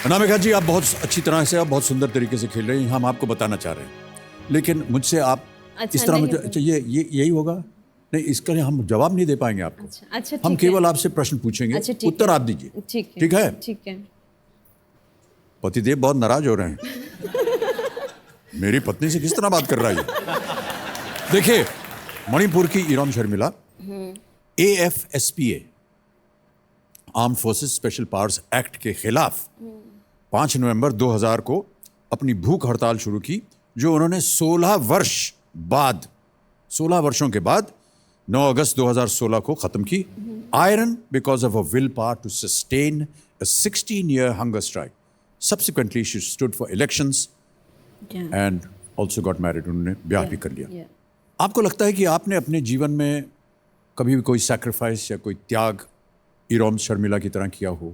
अनामिका जी, आप बहुत अच्छी तरह से, आप बहुत सुंदर तरीके से खेल रही हैं, हम आपको बताना चाह रहे हैं, लेकिन मुझसे आप इस तरह मुझे, अच्छा ये यही होगा? नहीं, इसका हम जवाब नहीं दे पाएंगे आपको। अच्छा, हम ठीक है। केवल आपसे प्रश्न पूछेंगे, अच्छा, ठीक उत्तर है। आप दीजिए। ठीक है, ठीक है? ठीक है। पतिदेव बहुत नाराज हो रहे हैं। मेरी पत्नी से किस तरह बात कर रहा है ये? देखिए, मणिपुर की Irom Sharmila AFSPA, arm forces special powers act के खिलाफ 5 नवंबर 2000 को अपनी भूख हड़ताल शुरू की, जो उन्होंने 16 वर्षों के बाद 9 अगस्त 2016 को खत्म की। Iron because of a will power to sustain a 16-year hunger strike. Subsequently, she stood for elections and also got married. उन्होंने ब्याह भी कर लिया। आपको लगता है कि आपने अपने जीवन में कभी भी कोई सैक्रिफाइस या कोई त्याग इरोम शर्मिला की तरह किया हो?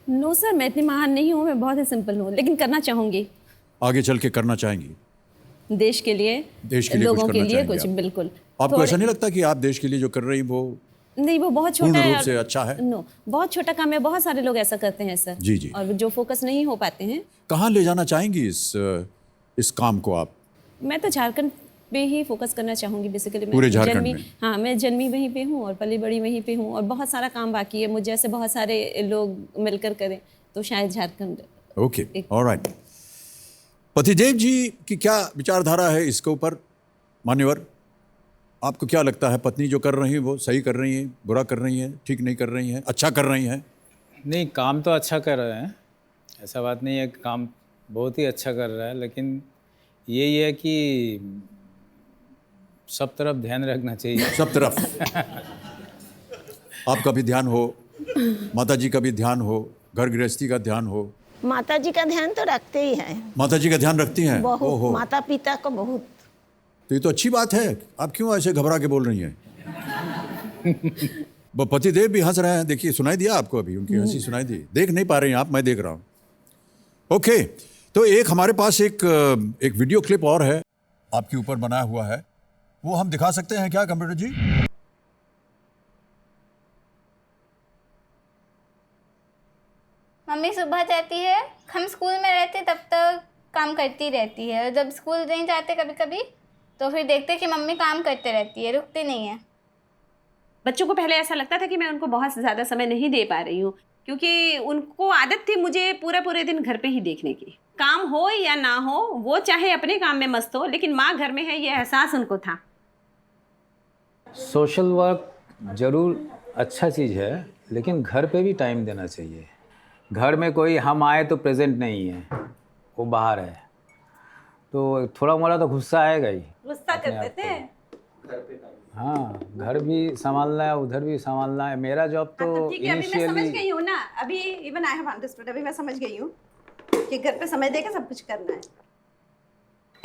नो सर, मैं इतनी महान नहीं हूँ, मैं बहुत ही सिंपल हूँ, लेकिन करना चाहूँगी। आगे चल के करना चाहेंगी? देश के लिए कुछ लोगों के करना लिए चाहेंगे कुछ, आप? बिल्कुल। आपको ऐसा नहीं लगता कि आप देश के लिए जो कर रही हैं वो नहीं, वो बहुत छोटा पूर्ण है। रूप से अच्छा है? नो, बहुत छोटा काम है, बहुत सारे लोग ऐसा करते हैं सर। जी, जी। और जो फोकस नहीं हो पाते हैं। कहाँ ले जाना चाहेंगी इस काम को आप? मैं तो झारखंड पे ही फोकस करना चाहूँगी बेसिकली। पूरे झारखंड में? हाँ, मैं जन्मी वहीं पे हूँ और पली बड़ी वहीं पे हूँ, और बहुत सारा काम बाकी है, मुझ जैसे बहुत सारे लोग मिलकर करें तो शायद झारखंड। Okay, alright. पतिदेव जी की क्या विचारधारा है इसके ऊपर? मान्यवर, आपको क्या लगता है, पत्नी जो कर रही है वो सही कर रही है, बुरा कर रही है, ठीक नहीं कर रही है, अच्छा कर रही है? नहीं, काम तो अच्छा कर रहे हैं, ऐसा बात नहीं है, काम बहुत ही अच्छा कर रहा है, लेकिन यही है कि सब तरफ ध्यान रखना चाहिए। सब तरफ आपका भी ध्यान हो, माता जी का भी ध्यान हो, घर गृहस्थी का ध्यान हो। माता जी का ध्यान तो रखते ही हैं, माता जी का ध्यान रखती हैं? बहुत, माता पिता को बहुत। तो ये तो अच्छी बात है। आप क्यों ऐसे घबरा के बोल रही हैं? वो पतिदेव भी हंस रहे हैं, देखिए, सुनाई दिया आपको? अभी उनकी हंसी सुनाई दी? देख नहीं पा रही हैं आप, मैं देख रहा हूँ। ओके, तो एक हमारे पास एक वीडियो क्लिप और है आपके ऊपर बनाया हुआ है, वो हम दिखा सकते हैं क्या कंप्यूटर जी? मम्मी सुबह जाती है, हम स्कूल में रहते तब तक काम करती रहती है, और जब स्कूल नहीं जाते कभी कभी तो फिर देखते कि मम्मी काम करते रहती है, रुकती नहीं है। बच्चों को पहले ऐसा लगता था कि मैं उनको बहुत ज़्यादा समय नहीं दे पा रही हूँ, क्योंकि उनको आदत थी मुझे पूरे दिन घर पे ही देखने की। काम हो या ना हो, वो चाहे अपने काम में मस्त हो, लेकिन माँ घर में है ये एहसास उनको था। सोशल वर्क जरूर अच्छा चीज़ है, लेकिन घर पे भी टाइम देना चाहिए। घर में कोई हम आए तो प्रेजेंट नहीं है, वो बाहर है, तो थोड़ा मोड़ा तो गुस्सा आएगा ही। गुस्सा करते थे। हाँ, घर भी संभालना है, उधर भी संभालना है। मेरा जॉब तो ठीक है, अभी मैं समझ इनिशियली गई हूँ ना, अभी इवन आई हैव अंडरस्टूड, अभी मैं समझ गई हूँ कि घर पे समय देकर सब कुछ करना है।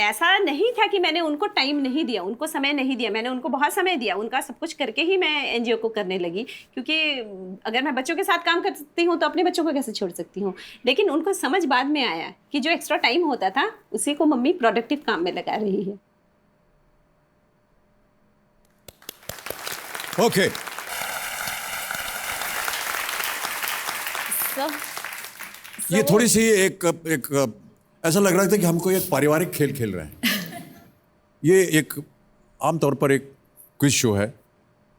ऐसा नहीं था कि मैंने उनको टाइम नहीं दिया, उनको समय नहीं दिया, मैंने उनको बहुत समय दिया, उनका सब कुछ करके ही मैं एनजीओ को करने लगी, क्योंकि अगर मैं बच्चों के साथ काम करती हूँ तो अपने बच्चों को कैसे छोड़ सकती हूँ। लेकिन उनको समझ बाद में आया कि जो एक्स्ट्रा टाइम होता था उसी को मम्मी प्रोडक्टिव काम में लगा रही है। ओके ये थोड़ी सी एक ऐसा लग रहा था कि हमको एक पारिवारिक खेल खेल रहे हैं। ये एक आमतौर पर एक क्विज शो है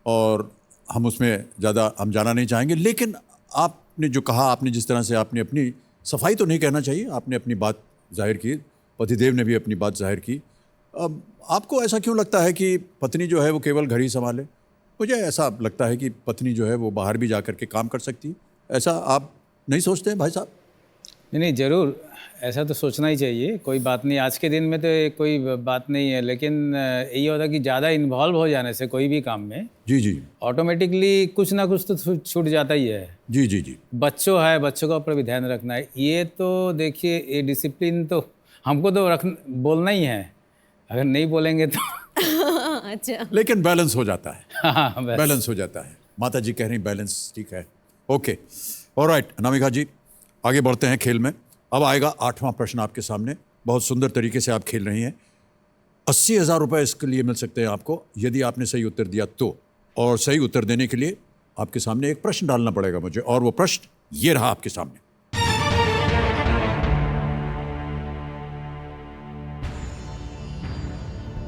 और हम उसमें ज़्यादा हम जाना नहीं चाहेंगे, लेकिन आपने जो कहा, आपने जिस तरह से आपने अपनी सफाई तो नहीं कहना चाहिए, आपने अपनी बात जाहिर की, पतिदेव ने भी अपनी बात जाहिर की। अब आपको ऐसा क्यों लगता है कि पत्नी जो है वो केवल घर ही संभाले? मुझे ऐसा लगता है कि पत्नी जो है वो बाहर भी जा कर के काम कर सकती है। ऐसा आप नहीं सोचते हैं भाई साहब? नहीं, ज़रूर ऐसा तो सोचना ही चाहिए, कोई बात नहीं। आज के दिन में तो कोई बात नहीं है, लेकिन यही होता है कि ज़्यादा इन्वॉल्व हो जाने से कोई भी काम में जी ऑटोमेटिकली कुछ ना कुछ तो छूट जाता ही है। जी बच्चों का ऊपर भी ध्यान रखना है। ये तो देखिए, ये डिसिप्लिन तो हमको तो बोलना ही है, अगर नहीं बोलेंगे तो अच्छा, लेकिन बैलेंस हो जाता है। हाँ, बैलेंस हो जाता है। माता जी कह रही बैलेंस ठीक है। ओके, ऑलराइट अनामिका जी, आगे बढ़ते हैं खेल में। अब आएगा 8वां प्रश्न आपके सामने। बहुत सुंदर तरीके से आप खेल रही हैं। 80,000 रुपये इसके लिए मिल सकते हैं आपको यदि आपने सही उत्तर दिया तो। और सही उत्तर देने के लिए आपके सामने एक प्रश्न डालना पड़ेगा मुझे, और वो प्रश्न ये रहा आपके सामने।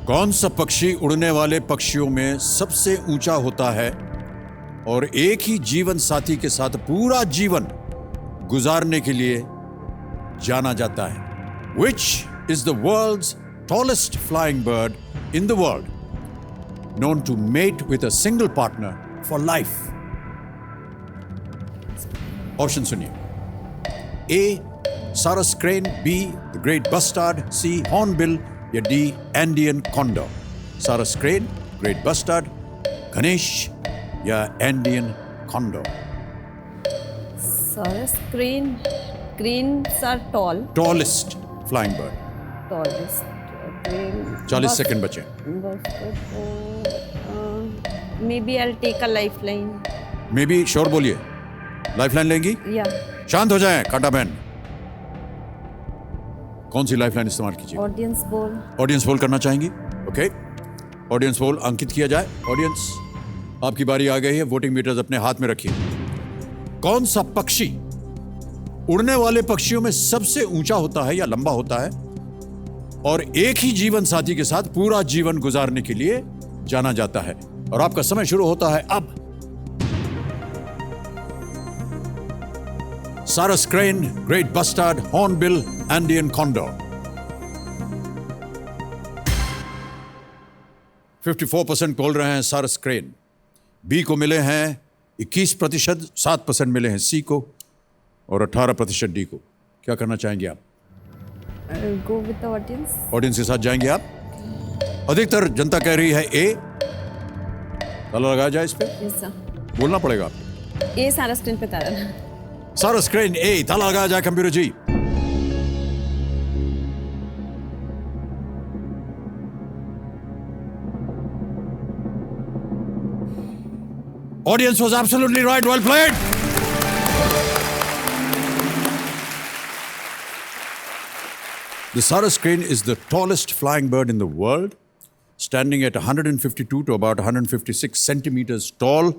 कौन सा पक्षी उड़ने वाले पक्षियों में सबसे ऊंचा होता है और एक ही जीवन साथी के साथ पूरा जीवन गुजारने के लिए जाना जाता है? Which is the world's tallest flying bird in the world, known to mate with a single partner for life? Option सुनिए। A. Sarus crane, B. The great bustard, C. hornbill, या D. Andean condor? Sarus crane, great bustard, Ganesh या Andean condor? Saurus cranes are tall. Tallest flying bird. Tallest crane. 40 second बचे। Maybe I'll take a lifeline. May be sure बोलिए, lifeline लेंगी? Yeah. शांत हो जाएं कांटा बहन। कौन सी लाइफलाइन इस्तेमाल कीजिए? Audience ball. ऑडियंस पोल करना चाहेंगी? ओके, ऑडियंस पोल अंकित किया जाए। ऑडियंस, आपकी बारी आ गई है। वोटिंग मीटर्स अपने हाथ में रखिए। कौन सा पक्षी उड़ने वाले पक्षियों में सबसे ऊंचा होता है या लंबा होता है और एक ही जीवन साथी के साथ पूरा जीवन गुजारने के लिए जाना जाता है? और आपका समय शुरू होता है अब। Sarus crane, great bustard, hornbill, Andean condor. 54% बोल रहे हैं सारस क्रेन। बी को मिले हैं 21%, 7% मिले हैं सी को और 18% डी को। क्या करना चाहेंगे आप? Go with the audience. Audience के साथ जाएंगे आप? अधिकतर जनता कह रही है ए। ताला लगाया जाए इस पे? Yes sir. बोलना पड़ेगा आपको। ये सारा स्क्रीन पे तारा ना। सारा स्क्रीन ए, ताला लगाया जाए computer ji. Audience was absolutely right. Well played. The Sarus crane is the tallest flying bird in the world, standing at 152 to about 156 centimeters tall,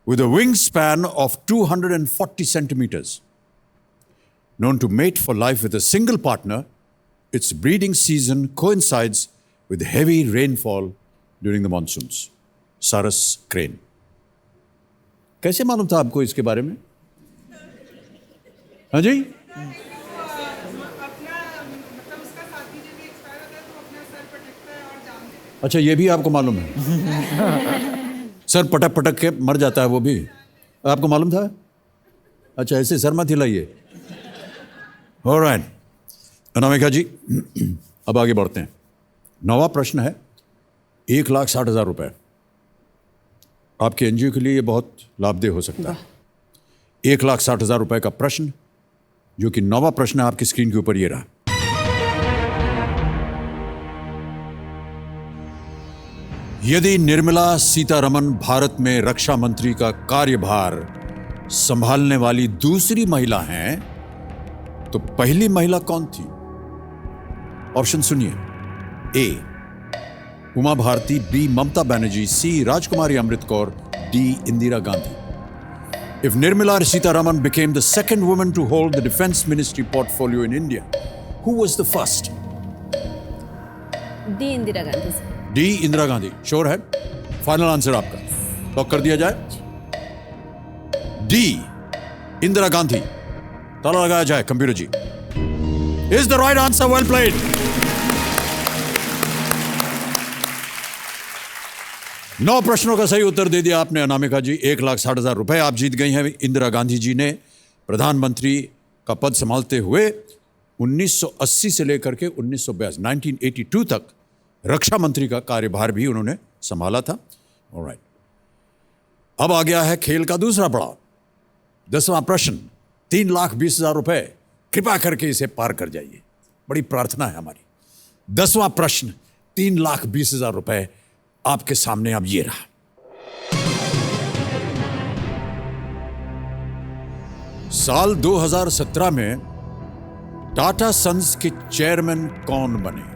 with a wingspan of 240 centimeters. Known to mate for life with a single partner, its breeding season coincides with heavy rainfall during the monsoons. Sarus crane. कैसे मालूम था आपको इसके बारे में? हाँ जी? अच्छा, ये भी आपको मालूम है? सर पटक पटक के मर जाता है वो भी, आपको मालूम था? अच्छा, ऐसे सर मत हिलाइए। ऑलराइट अनामिका जी, अब आगे बढ़ते हैं। 9वां प्रश्न है 1,60,000 रुपए। आपके एनजीओ के लिए ये बहुत लाभदेय हो सकता है। 1,60,000 रुपए का प्रश्न, जो कि 9वां प्रश्न है आपकी स्क्रीन के ऊपर ये रहा। यदि निर्मला सीतारमण भारत में रक्षा मंत्री का कार्यभार संभालने वाली दूसरी महिला हैं, तो पहली महिला कौन थी? ऑप्शन सुनिए। A Uma Bharati, B Mamata Banerjee, C Rajkumari Amrit Kaur, D Indira Gandhi. If Nirmala Sitharaman became the second woman to hold the defense ministry portfolio in India, who was the first? D Indira Gandhi से। डी इंदिरा गांधी। श्योर है? फाइनल आंसर आपका लॉक कर दिया जाए? डी इंदिरा गांधी। ताला लगाया जाए computer ji. Is the right answer? Well played. 9 प्रश्नों का सही उत्तर दे दिया आपने अनामिका जी। 1,60,000 रुपए आप जीत गई हैं। इंदिरा गांधी जी ने प्रधानमंत्री का पद संभालते हुए 1980 से लेकर के 1982 तक रक्षा मंत्री का कार्यभार भी उन्होंने संभाला था। ऑलराइट, अब आ गया है खेल का दूसरा पड़ाव। 10वां प्रश्न, 3,20,000 रुपए। कृपा करके इसे पार कर जाइए, बड़ी प्रार्थना है हमारी। 10वां प्रश्न, 3,20,000 रुपए आपके सामने अब ये रहा। साल 2017 में टाटा सन्स के चेयरमैन कौन बने?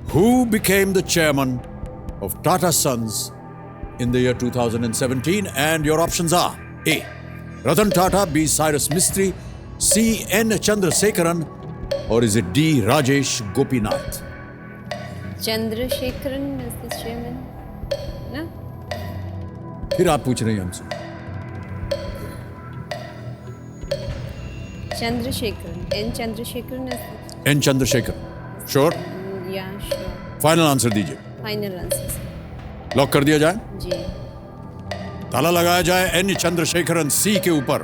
Who became the chairman of Tata Sons in the year 2017? And your options are A. Ratan Tata, B. Cyrus Mistry, C. N. Chandrasekaran, or is it D. Rajesh Gopinath? Chandrasekaran is the chairman, ना? फिर आप पूछ रहे हैं हमसे। Chandrasekaran, N Chandrasekaran is the N. Chandrasekhar. Sure? या sure. Final answer दीजिए। Final answer lock कर दिया जाए? जी। ताला लगाया जाए N. चंद्रशेखरन C के ऊपर।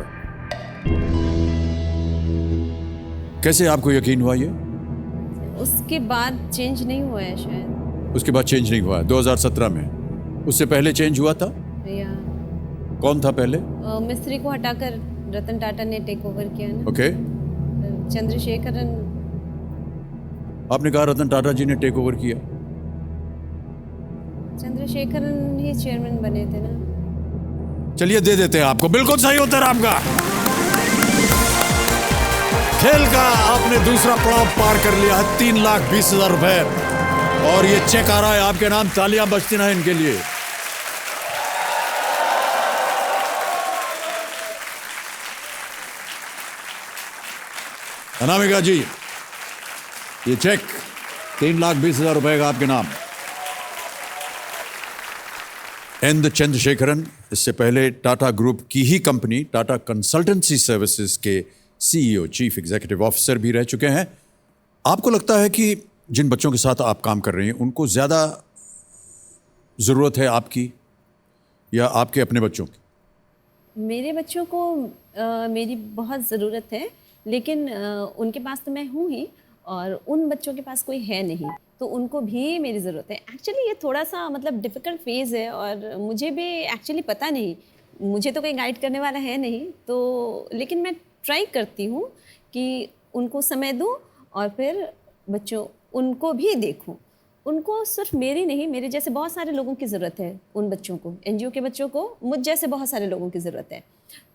कैसे आपको यकीन हुआ ये? उसके बाद चेंज नहीं हुआ है शायद। उसके बाद चेंज नहीं हुआ है 2017 में। उससे पहले चेंज हुआ था? या कौन था पहले? मिस्त्री को हटाकर रतन टाटा ने टेक ओवर किया ना। ओके, चंद्रशेखरन, आपने कहा रतन टाटा जी ने टेक ओवर किया। चंद्रशेखरन ही चेयरमैन बने थे ना। चलिए दे देते हैं आपको बिल्कुल सही उत्तर आपका। खेल का आपने दूसरा पड़ाव पार कर लिया है। 3,20,000 रुपए और ये चेक आ रहा है आपके नाम। तालियां बजती ना इनके लिए। अनामिका जी, ये चेक 3,20,000 रुपए का आपके नाम। एन. चंद्रशेखरन इससे पहले टाटा ग्रुप की ही कंपनी टाटा कंसल्टेंसी सर्विसेज के सीईओ, चीफ एग्जीक्यूटिव ऑफिसर भी रह चुके हैं। आपको लगता है कि जिन बच्चों के साथ आप काम कर रहे हैं उनको ज़्यादा ज़रूरत है आपकी या आपके अपने बच्चों की? मेरे बच्चों को मेरी बहुत ज़रूरत है, लेकिन उनके पास तो मैं हूँ ही और उन बच्चों के पास कोई है नहीं, तो उनको भी मेरी ज़रूरत है। एक्चुअली ये थोड़ा सा मतलब डिफ़िकल्ट फेज़ है और मुझे भी एक्चुअली पता नहीं, मुझे तो कोई गाइड करने वाला है नहीं, तो लेकिन मैं ट्राई करती हूँ कि उनको समय दूँ और फिर बच्चों उनको भी देखूँ। उनको सिर्फ मेरी नहीं, मेरे जैसे बहुत सारे लोगों की ज़रूरत है उन बच्चों को, एनजीओ के बच्चों को मुझ जैसे बहुत सारे लोगों की ज़रूरत है।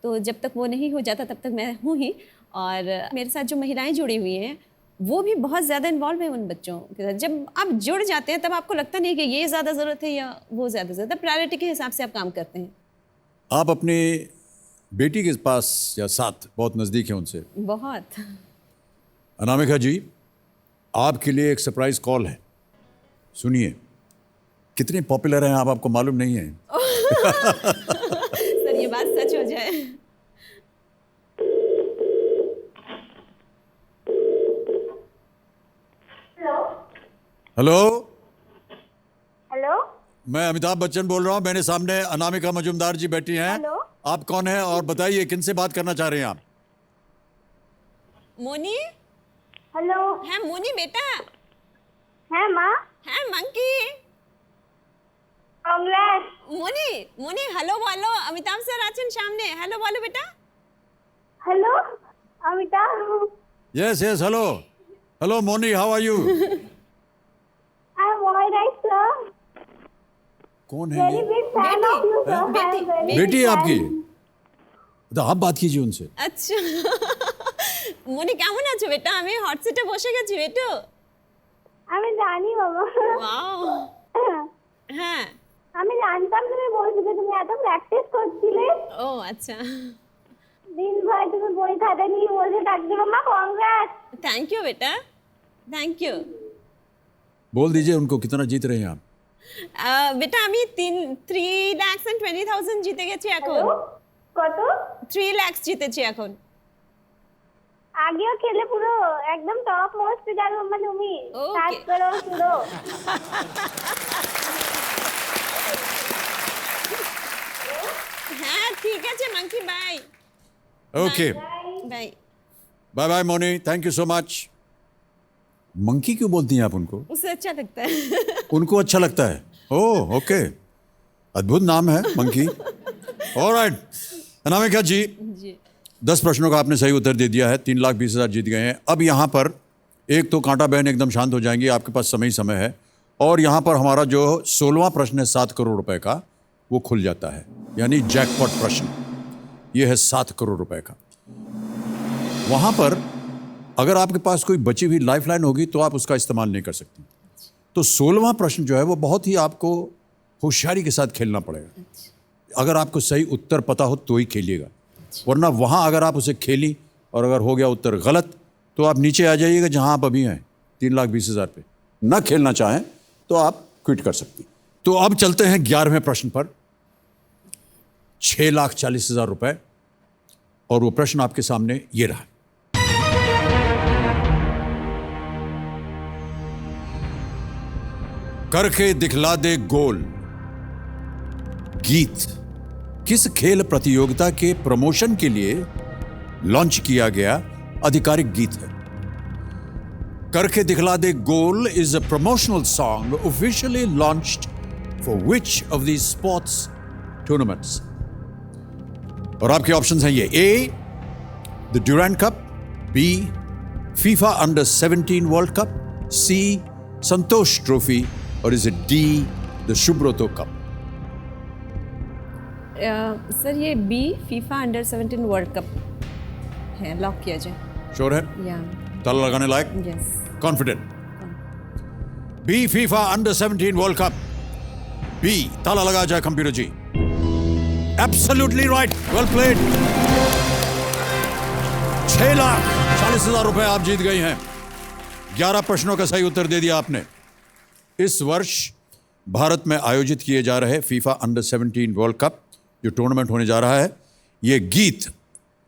तो जब तक वो नहीं हो जाता तब तक मैं हूँ ही, और मेरे साथ जो महिलाएं जुड़ी हुई हैं वो भी बहुत ज़्यादा इन्वॉल्व है उन बच्चों के साथ। जब आप जुड़ जाते हैं तब आपको लगता नहीं कि ये ज़्यादा ज़रूरत है या वो ज़्यादा प्रायोरिटी के हिसाब से आप काम करते हैं। आप अपने बेटी के पास या साथ बहुत नज़दीक हैं उनसे? बहुत। अनामिका जी, आपके लिए एक सरप्राइज कॉल है, सुनिए। कितने पॉपुलर हैं आप, आपको मालूम नहीं है। सर ये बात सच हो जाए। हेलो हेलो, मैं अमिताभ बच्चन बोल रहा हूँ। मेरे सामने अनामिका मजुमदार जी बैठी हैं। हेलो। आप कौन हैं और बताइए किनसे बात करना चाह रहे हैं आप? मोनी हेलो। है, मोनी बेटा है माँ? है, monkey Congress. Moni Moni hello बोलो, अमिताभ सर आचन सामने, हेलो बोलो बेटा। Hello Amitabh. Yes yes, hello hello Moni, how are you? I am alright sir. कौन है ये? बेटी बेटी है आपकी? तो आप बात कीजिए उनसे। আচ্ছা মনে কেমন আছো বেটা? আমি হট সিটে বসে গেছি বেটো। আমি জানি বাবা। ওয়াও হ্যাঁ আমি জানতাম তুমি বলছো যে তুমি এত প্র্যাকটিস করছিলে। ও আচ্ছা দিনভর তুমি বই খাতা নিয়ে বসে থাকতে। মামা কংগ্রেস। থ্যাংক ইউ বেটা থ্যাংক ইউ। बोल दीजिए उनको कितना जीत रहे हैं आप? বেটা আমি 3,20,000 জিতে গেছি এখন। কত? 3 লাখ জিতেছি এখন। আগেও খেলে পুরো একদম টপ মোস্ট যাবে মামা তুমি। Okay. সার্চ করো পুরো। হ্যাঁ ঠিক আছে monkey bye okay bye. Bye bye Moni, thank you so much. Monkey क्यों बोलती हैं आप उनको? उसे अच्छा लगता है। उनको अच्छा लगता है? ओह ओके, अद्भुत नाम है मंकी। ऑलराइट अनामिका जी, 10 प्रश्नों का आपने सही उत्तर दे दिया है, 3,20,000 जीत गए हैं। अब यहाँ पर एक तो कांटा बहन एकदम शांत हो जाएंगी, आपके पास समय है। और यहाँ पर हमारा जो 16वां प्रश्न है 7 करोड़ रुपए का, वो खुल जाता है, यानी जैकपॉट प्रश्न। ये है 7 करोड़ रुपए का। वहाँ पर अगर आपके पास कोई बची हुई लाइफलाइन होगी तो आप उसका इस्तेमाल नहीं कर सकती। तो 16वां प्रश्न जो है वो बहुत ही आपको होशियारी के साथ खेलना पड़ेगा। अगर आपको सही उत्तर पता हो तो ही खेलिएगा, वरना वहाँ अगर आप उसे खेली और अगर हो गया उत्तर गलत तो आप नीचे आ जाइएगा जहाँ आप अभी हैं, 3,20,000 पे। ना खेलना चाहें तो आप क्विट कर सकती। तो अब चलते हैं 11वें प्रश्न पर, 6,40,000 रुपए। और वो प्रश्न आपके सामने ये रहा। करके दिखला दे गोल गीत किस खेल प्रतियोगिता के प्रमोशन के लिए लॉन्च किया गया आधिकारिक गीत है? करके दिखला दे goal is a promotional song officially launched for which of the sports tournaments? और आपके ऑप्शंस हैं ये: A the Durand cup, B FIFA under 17 world cup, C Santosh trophy, और is it D the Subroto cup? Sir ये B FIFA under 17 world cup है, lock किया जाए। Sure है? या ताला लगाने लायक? Yes confident? B FIFA under 17 world cup, B ताला लगा जाए computer ji. Absolutely right, well played. 6,40,000 रुपए आप जीत गई हैं। 11 प्रश्नों का सही उत्तर दे दिया आपने। इस वर्ष भारत में आयोजित किए जा रहे फीफा अंडर 17 वर्ल्ड कप जो टूर्नामेंट होने जा रहा है, ये गीत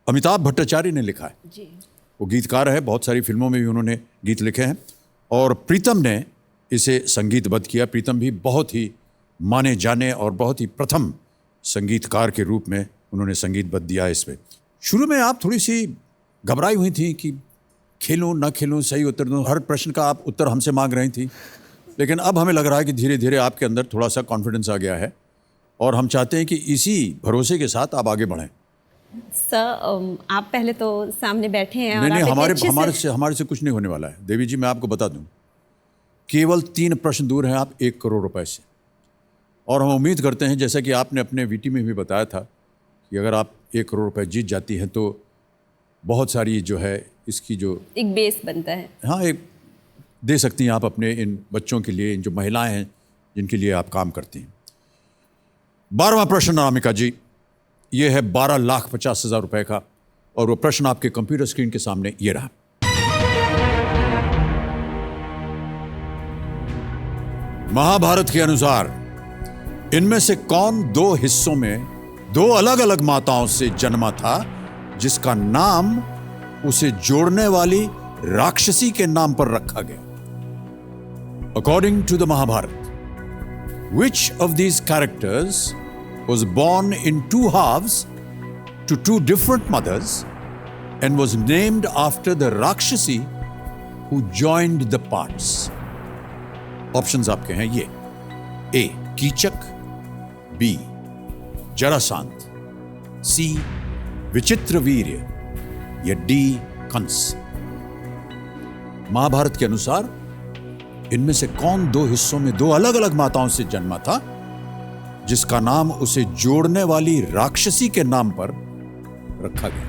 अमिताभ भट्टाचार्य ने लिखा है। जी वो गीतकार है, बहुत सारी फिल्मों में भी उन्होंने गीत लिखे हैं। और प्रीतम ने इसे संगीतबद्ध किया। प्रीतम भी बहुत ही माने जाने और बहुत ही प्रथम संगीतकार के रूप में उन्होंने संगीतबद्ध दिया है इसमें। शुरू में आप थोड़ी सी घबराई हुई थी कि खेलूं ना खेलूं, सही उत्तर दूं, हर प्रश्न का आप उत्तर हमसे मांग रही थी। लेकिन अब हमें लग रहा है कि धीरे धीरे आपके अंदर थोड़ा सा कॉन्फिडेंस आ गया है और हम चाहते हैं कि इसी भरोसे के साथ आप आगे बढ़ें। सर आप पहले तो सामने बैठे हैं और नहीं, आप हमारे इतने अच्छे से- हमारे से कुछ नहीं होने वाला है। देवी जी, मैं आपको बता दूं, केवल 3 प्रश्न दूर हैं आप 1 करोड़ रुपए से। और हम उम्मीद करते हैं, जैसा कि आपने अपने वीटी में भी बताया था, कि अगर आप 1 करोड़ रुपए जीत जाती हैं तो बहुत सारी जो है इसकी जो एक बेस बनता है। हाँ, एक दे सकती हैं आप अपने इन बच्चों के लिए, इन जो महिलाएं हैं जिनके लिए आप काम करती हैं। 12वां प्रश्न अनामिका जी, ये है 12,50,000 रुपए का। और वो प्रश्न आपके कंप्यूटर स्क्रीन के सामने ये रहा। महाभारत के अनुसार इनमें से कौन 2 हिस्सों में 2 अलग अलग माताओं से जन्मा था जिसका नाम उसे जोड़ने वाली राक्षसी के नाम पर रखा गया? According to the Mahabharata, which of these characters was born in 2 halves to 2 different mothers and was named after the Rakshasi who joined the parts? Options आपके हैं ये: A. Kichaka, B. Jarasandh, C. Vichitravirya, या D. कंस? महाभारत के अनुसार इनमें से कौन 2 हिस्सों में 2 अलग अलग माताओं से जन्मा था जिसका नाम उसे जोड़ने वाली राक्षसी के नाम पर रखा गया?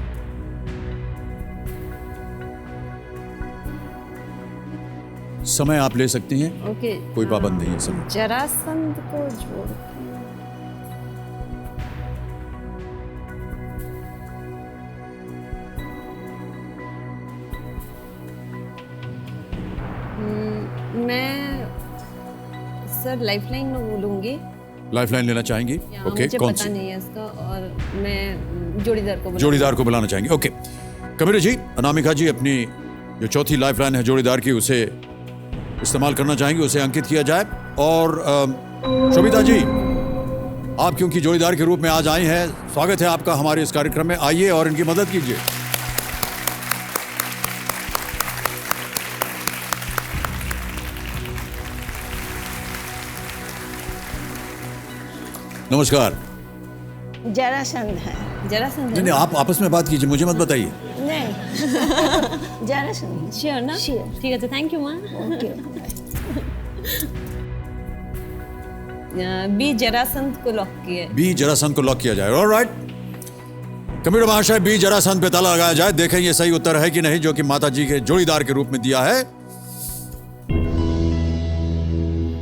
समय आप ले सकती हैं, ओके। कोई पाबंद नहीं है समय। जरासंध को जोड़ मैं सर लाइफलाइन में बोलूंगी। लाइफलाइन लेना चाहेंगी? ओके, मुझे कौन पता सी? नहीं है इसका, और मैं जोड़ीदार को बुलाऊंगी। जोड़ीदार को बुलाना चाहेंगे। ओके, कबीर जी, अनामिका जी अपनी जो चौथी लाइफलाइन है जोड़ीदार की, उसे इस्तेमाल करना चाहेंगे, उसे अंकित किया जाए। और शोभिता जी, आप क्योंकि जोड़ीदार के रूप में आज आई हैं, स्वागत है आपका हमारे इस कार्यक्रम में। आइए और इनकी मदद कीजिए। नमस्कार। जरासंध है। जरासंध नहीं, आप आपस में बात कीजिए, मुझे मत बताइए। नहीं जरासंध। श्योर ना? Sure. ठीक है, तो थैंक यू माँ। बी जरासंध को लॉक किए। बी जरासंध को लॉक किया जाए। ऑलराइट, कबीर महाशय, बी जरासंध पे ताला लगाया जाए। देखें ये सही उत्तर है कि नहीं, जो कि माता जी के जोड़ीदार के रूप में दिया है।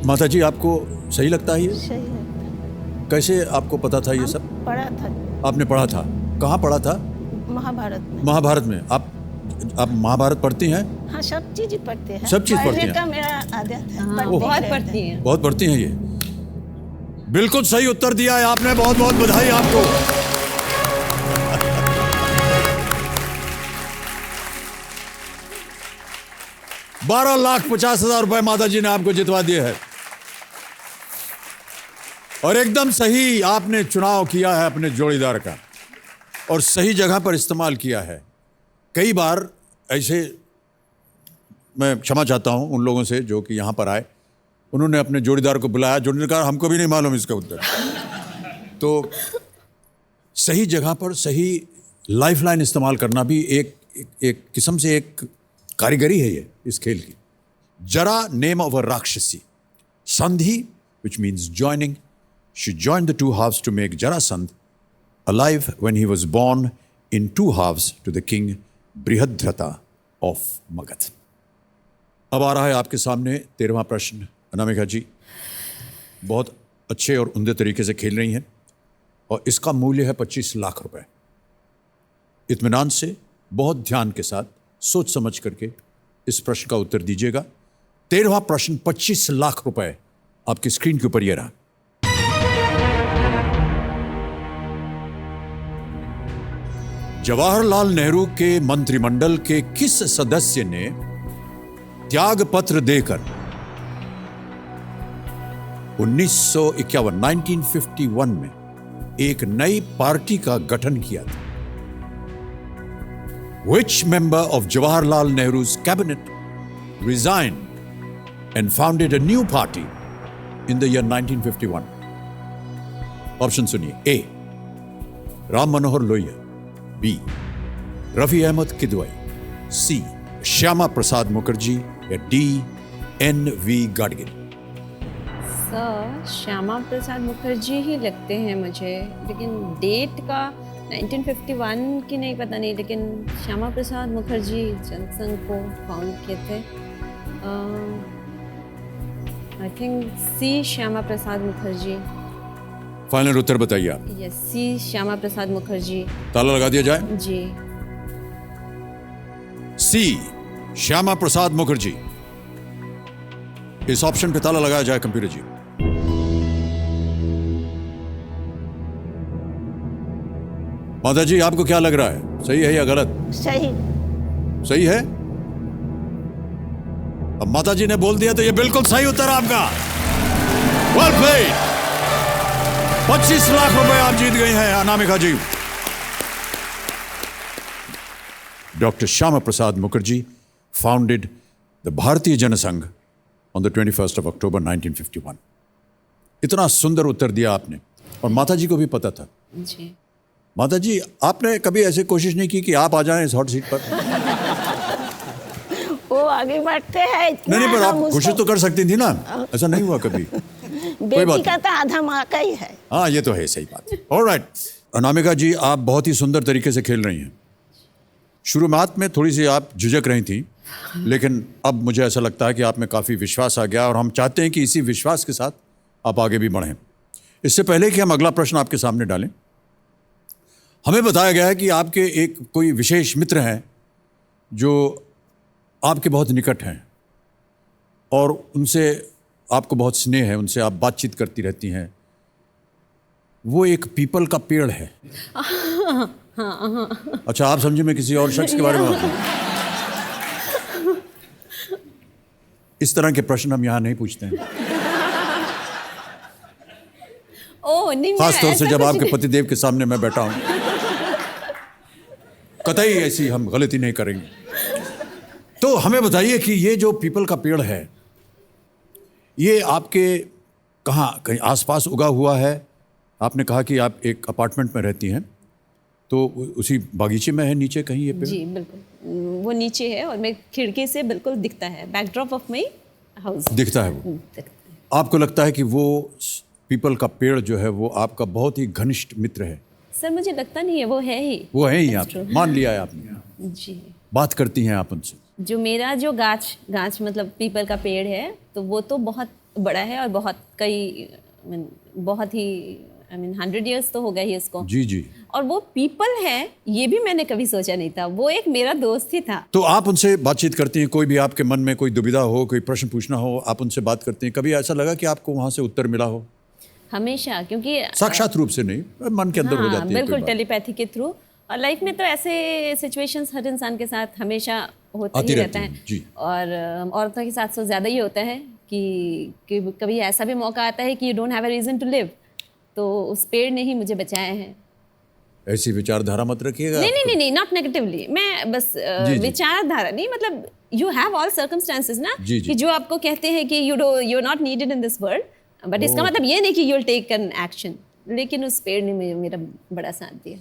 माता जी, आपको सही लगता है ये? सही है। कैसे आपको पता था ये सब? पढ़ा था। आपने पढ़ा था? कहाँ पढ़ा था? महाभारत में। महाभारत में। आप महाभारत पढ़ती हैं? हाँ, सब चीज पढ़ते हैं। सब चीज पढ़ती हैं? का मेरा आदत है। बहुत पढ़ती हैं। बहुत पढ़ती हैं ये। बिल्कुल सही उत्तर दिया है आपने, बहुत बहुत बधाई आपको। ₹12,50,000 माता जी ने आपको जितवा दिए हैं। और एकदम सही आपने चुनाव किया है अपने जोड़ीदार का, और सही जगह पर इस्तेमाल किया है। कई बार ऐसे, मैं क्षमा चाहता हूं उन लोगों से जो कि यहां पर आए, उन्होंने अपने जोड़ीदार को बुलाया, जोड़ीदार कहा हमको भी नहीं मालूम इसका उत्तर। तो सही जगह पर सही लाइफलाइन इस्तेमाल करना भी एक किस्म से एक कारीगरी है ये इस खेल की। जरा, नेम ऑफ अ राक्षसी। संधि, which means joining. She joined the two halves to make Jarasandh alive when he was born in two halves to the king Brihadratha of Magadh. अब आ रहा है आपके सामने 13वां प्रश्न। अनामिका जी बहुत अच्छे और उम्दे तरीके से खेल रही हैं, और इसका मूल्य है 25 लाख रुपए। इत्मीनान से, बहुत ध्यान के साथ, सोच समझ करके इस प्रश्न का उत्तर दीजिएगा। 13वां प्रश्न, 25 लाख रुपए आपकी स्क्रीन के ऊपर ये रहा। जवाहरलाल नेहरू के मंत्रिमंडल के किस सदस्य ने त्याग पत्र देकर 1951 में एक नई पार्टी का गठन किया था? Which member of Jawaharlal Nehru's cabinet resigned and founded a new party in the year 1951? Option सुनिए। A, Ram Manohar Lohia. B, Rafi Ahmed Kidwai. C, Shyama Prasad Mukherjee. या D, NV Gadgil. Sir, Shyama Prasad Mukherjee ही लगते हैं मुझे, लेकिन डेट का 1951 की नहीं पता नहीं, लेकिन श्यामा प्रसाद मुखर्जी जनसंघ को फाउंड किए थे। I think C, Shyama Prasad Mukherjee. Final उत्तर बताइए आप। Yes, C, Shyama Prasad Mukherjee. ताला लगा दिया जाए। जी। सी, श्यामा प्रसाद मुखर्जी। इस ऑप्शन पे ताला लगाया जाए कंप्यूटर जी। माता जी, आपको क्या लग रहा है, सही है या गलत? सही। सही है। अब माता जी ने बोल दिया तो ये बिल्कुल सही उत्तर आपका। Well played. 25 लाख रुपए आप जीत गई हैं Anamika ji. Doctor Shyama Prasad Mukherjee founded the Bharatiya Jana Sangh on the 21st of October 1951। इतना सुंदर उत्तर दिया आपने, और माता जी को भी पता था। जी। माता जी, आपने कभी ऐसे कोशिश नहीं की कि आप आ जाएं इस हॉट सीट पर? वो आगे बढ़ते हैं। नहीं, पर आप कोशिश तो कर सकती थी ना, ऐसा नहीं हुआ कभी? कोई बात बेटी का तो आधा माँ का ही है। हाँ, ये तो है, सही बात है। ऑलराइट, अनामिका जी, आप बहुत ही सुंदर तरीके से खेल रही हैं। शुरुआत में थोड़ी सी आप झिझक रही थी, लेकिन अब मुझे ऐसा लगता है कि आप में काफ़ी विश्वास आ गया और हम चाहते हैं कि इसी विश्वास के साथ आप आगे भी बढ़ें। इससे पहले कि हम अगला प्रश्न आपके सामने डालें, हमें बताया गया है कि आपके एक कोई विशेष मित्र हैं जो आपके बहुत निकट हैं और उनसे आपको बहुत स्नेह है, उनसे आप बातचीत करती रहती हैं। वो एक पीपल का पेड़ है। अच्छा, आप समझे मैं किसी और शख्स के बारे में बात करूं? इस तरह के प्रश्न हम यहाँ नहीं पूछते हैं, ओह नहीं, मैं खास तौर से ऐसा जब कुछ आपके नहीं- पतिदेव के सामने मैं बैठा हूं। कतई ऐसी हम गलती नहीं करेंगे। तो हमें बताइए कि ये जो पीपल का पेड़ है, ये आपके कहाँ, कहीं आसपास उगा हुआ है? आपने कहा कि आप एक अपार्टमेंट में रहती हैं, तो उसी बागीचे में है नीचे कहीं ये पेड़? जी बिल्कुल, वो नीचे है और मैं खिड़की से बिल्कुल दिखता है, बैकड्रॉप ऑफ माई हाउस दिखता है वो। आपको लगता है कि वो पीपल का पेड़ जो है वो आपका बहुत ही घनिष्ठ मित्र है? सर मुझे लगता नहीं है, वो है ही। वो है ही, आप That's true. मान लिया है आपने। जी, बात करती हैं आप उनसे? जो मेरा जो गाछ मतलब पीपल का पेड़ है, तो वो तो बहुत बड़ा है और बहुत बहुत ही 100 years तो हो गया ही इसको। जी जी। और वो पीपल है, ये भी मैंने कभी सोचा नहीं था। वो एक मेरा दोस्त ही था। तो आप उनसे बातचीत करती हैं? कोई भी आपके मन में कोई दुविधा हो, कोई प्रश्न पूछना हो, आप उनसे बात करती हैं? कभी ऐसा लगा कि आपको वहां से उत्तर मिला हो? हमेशा, क्योंकि साक्षात रूप से नहीं, मन के अंदर हो जाती है बिल्कुल कोई बात। टेलीपैथी के थ्रू। और लाइफ में तो ऐसे सिचुएशंस हर इंसान के साथ हमेशा होता आती ही रहता रहती है। हैं, जी। और औरतों के साथ तो ज़्यादा ही होता है कि कभी ऐसा भी मौका आता है कि you don't have a reason to live, तो उस पेड़ ने ही मुझे बचाया है। ऐसी विचारधारा मत रखिएगा। नहीं, नॉट नेगेटिवली। मैं बस जी। विचारधारा नहीं, मतलब यू हैव ऑल सर्कमस्टांसेस ना, जी, जी। कि जो आपको कहते हैं कि you not needed in this world, but इसका मतलब ये नहीं कि you will take an action. लेकिन उस पेड़ ने मेरा बड़ा साथ दिया।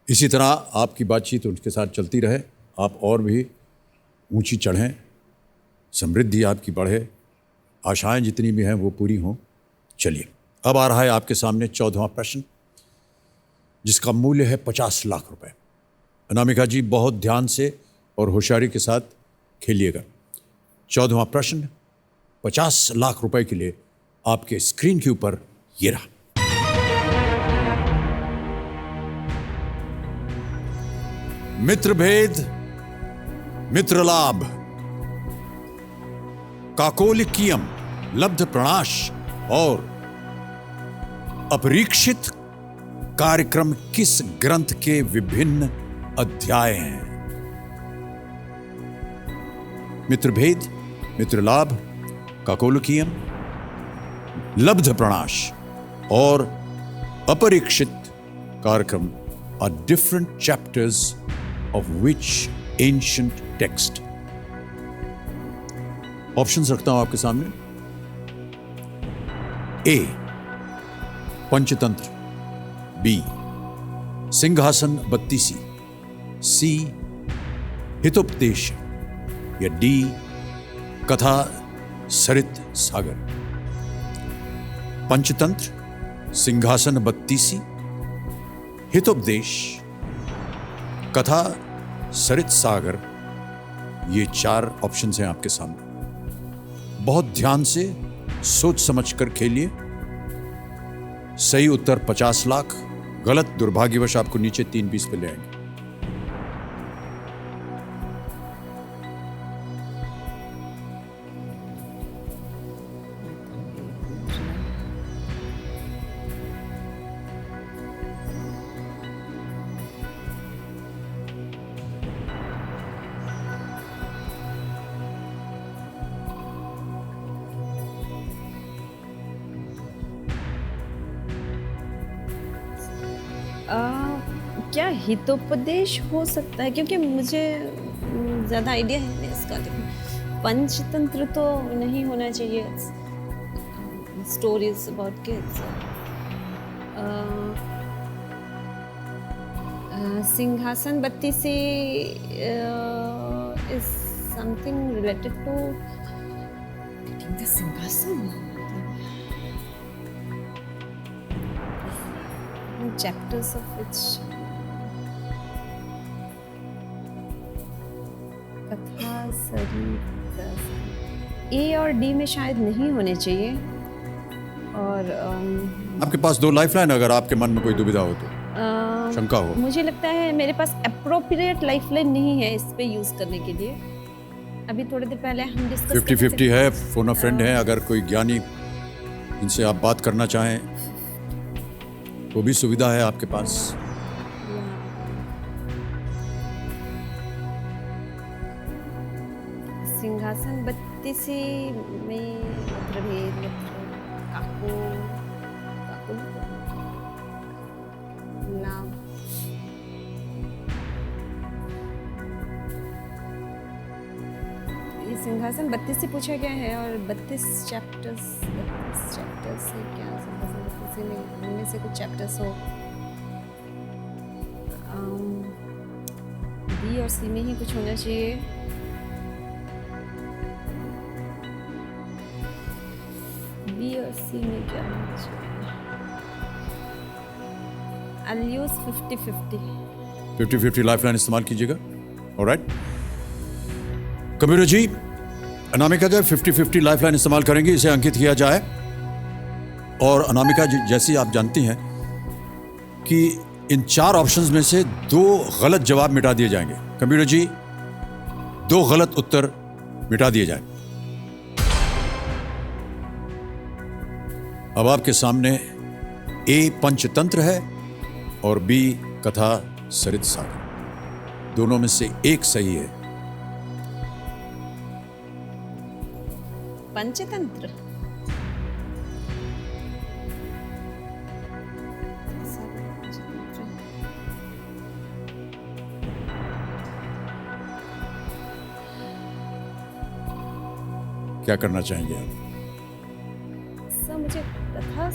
इसी तरह आपकी बातचीत उनके साथ चलती रहे, आप और भी ऊंची चढ़ें, समृद्धि आपकी बढ़े, आशाएं जितनी भी हैं वो पूरी हों। चलिए, अब आ रहा है आपके सामने 14वां प्रश्न, जिसका मूल्य है 50 लाख रुपए। अनामिका जी, बहुत ध्यान से और होशियारी के साथ खेलिएगा। 14वां प्रश्न 50 लाख रुपए के लिए आपके स्क्रीन के ऊपर ये रहा। मित्रभेद, मित्रलाभ, काकोलिकियम, लब्ध प्रणाश और अपरीक्षित कार्यक्रम किस ग्रंथ के विभिन्न अध्याय हैं? मित्रभेद, मित्रलाभ, काकोलिकियम, लब्ध प्रणाश और अपरीक्षित कार्यक्रम are different chapters of which ancient text? Options रखता हूं आपके सामने। ए, पंचतंत्र, बी, सिंहासन बत्तीसी, सी, हितोपदेश या डी, कथा सरित सागर। पंचतंत्र, सिंहासन बत्तीसी, हितोपदेश, कथा सरित सागर, ये 4 ऑप्शंस हैं आपके सामने। बहुत ध्यान से सोच समझ कर खेलिए। सही उत्तर 50 लाख, गलत दुर्भाग्यवश आपको नीचे 3 पीस पे ले आएंगे। क्या हितोपदेश हो सकता है, क्योंकि मुझे ज़्यादा आइडिया है नहीं इसका। लेकिन पंचतंत्र तो नहीं होना चाहिए, stories about kids. Singhasan Battisi is something related to the singhasan. Chapters of which Katha Sarit ए और डी में शायद नहीं होने चाहिए। और आपके पास 2 लाइफलाइन, अगर आपके मन में कोई दुविधा हो तो, शंका हो। मुझे लगता है मेरे पास अप्रोप्रिएट लाइफलाइन नहीं है इस पे यूज करने के लिए। अभी थोड़ी देर पहले हम डिस्कस 50-50 है, फोन अ फ्रेंड है, अगर कोई ज्ञानी इनसे आप बात करना चाहें वो भी सुविधा है आपके पास। सिंहासन 32 में प्रभेद काकू नाम ये सिंहासन 32 से पूछा गया है और 32 चैप्टर्स से क्या सिंहासन 32 में उनमें से कुछ चैप्टर्स हो बी और सी में ही कुछ होना चाहिए। बी और सी में क्या होना चाहिए? I'll use 50-50. 50-50 लाइफलाइन इस्तेमाल कीजिएगा। ऑलराइट, कबीर जी, अनामिका जी 50-50 लाइफलाइन इस्तेमाल करेंगे, इसे अंकित किया जाए। और अनामिका जी, जैसी आप जानती हैं कि इन 4 ऑप्शंस में से 2 गलत जवाब मिटा दिए जाएंगे। कबीर जी, 2 गलत उत्तर मिटा दिए जाए। अब आपके सामने ए पंचतंत्र है और बी कथा सरित सागर। दोनों में से एक सही है। पंचतंत्र क्या करना चाहेंगे आप? सर मुझे कथा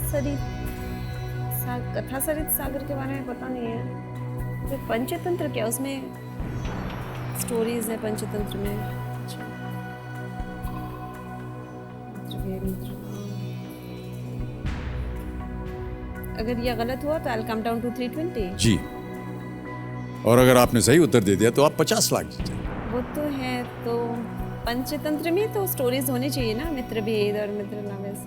सरित सागर के बारे में पता नहीं है। तो पंचतंत्र क्या, उसमें स्टोरीज है पंचतंत्र में? अगर ये गलत हुआ तो I'll come down to 320 जी, और अगर आपने सही उत्तर दे दिया तो आप 50 लाख जीते। वो तो है। तो पंचतंत्र में तो स्टोरीज होनी चाहिए ना, मित्र भेद और मित्र नावेस।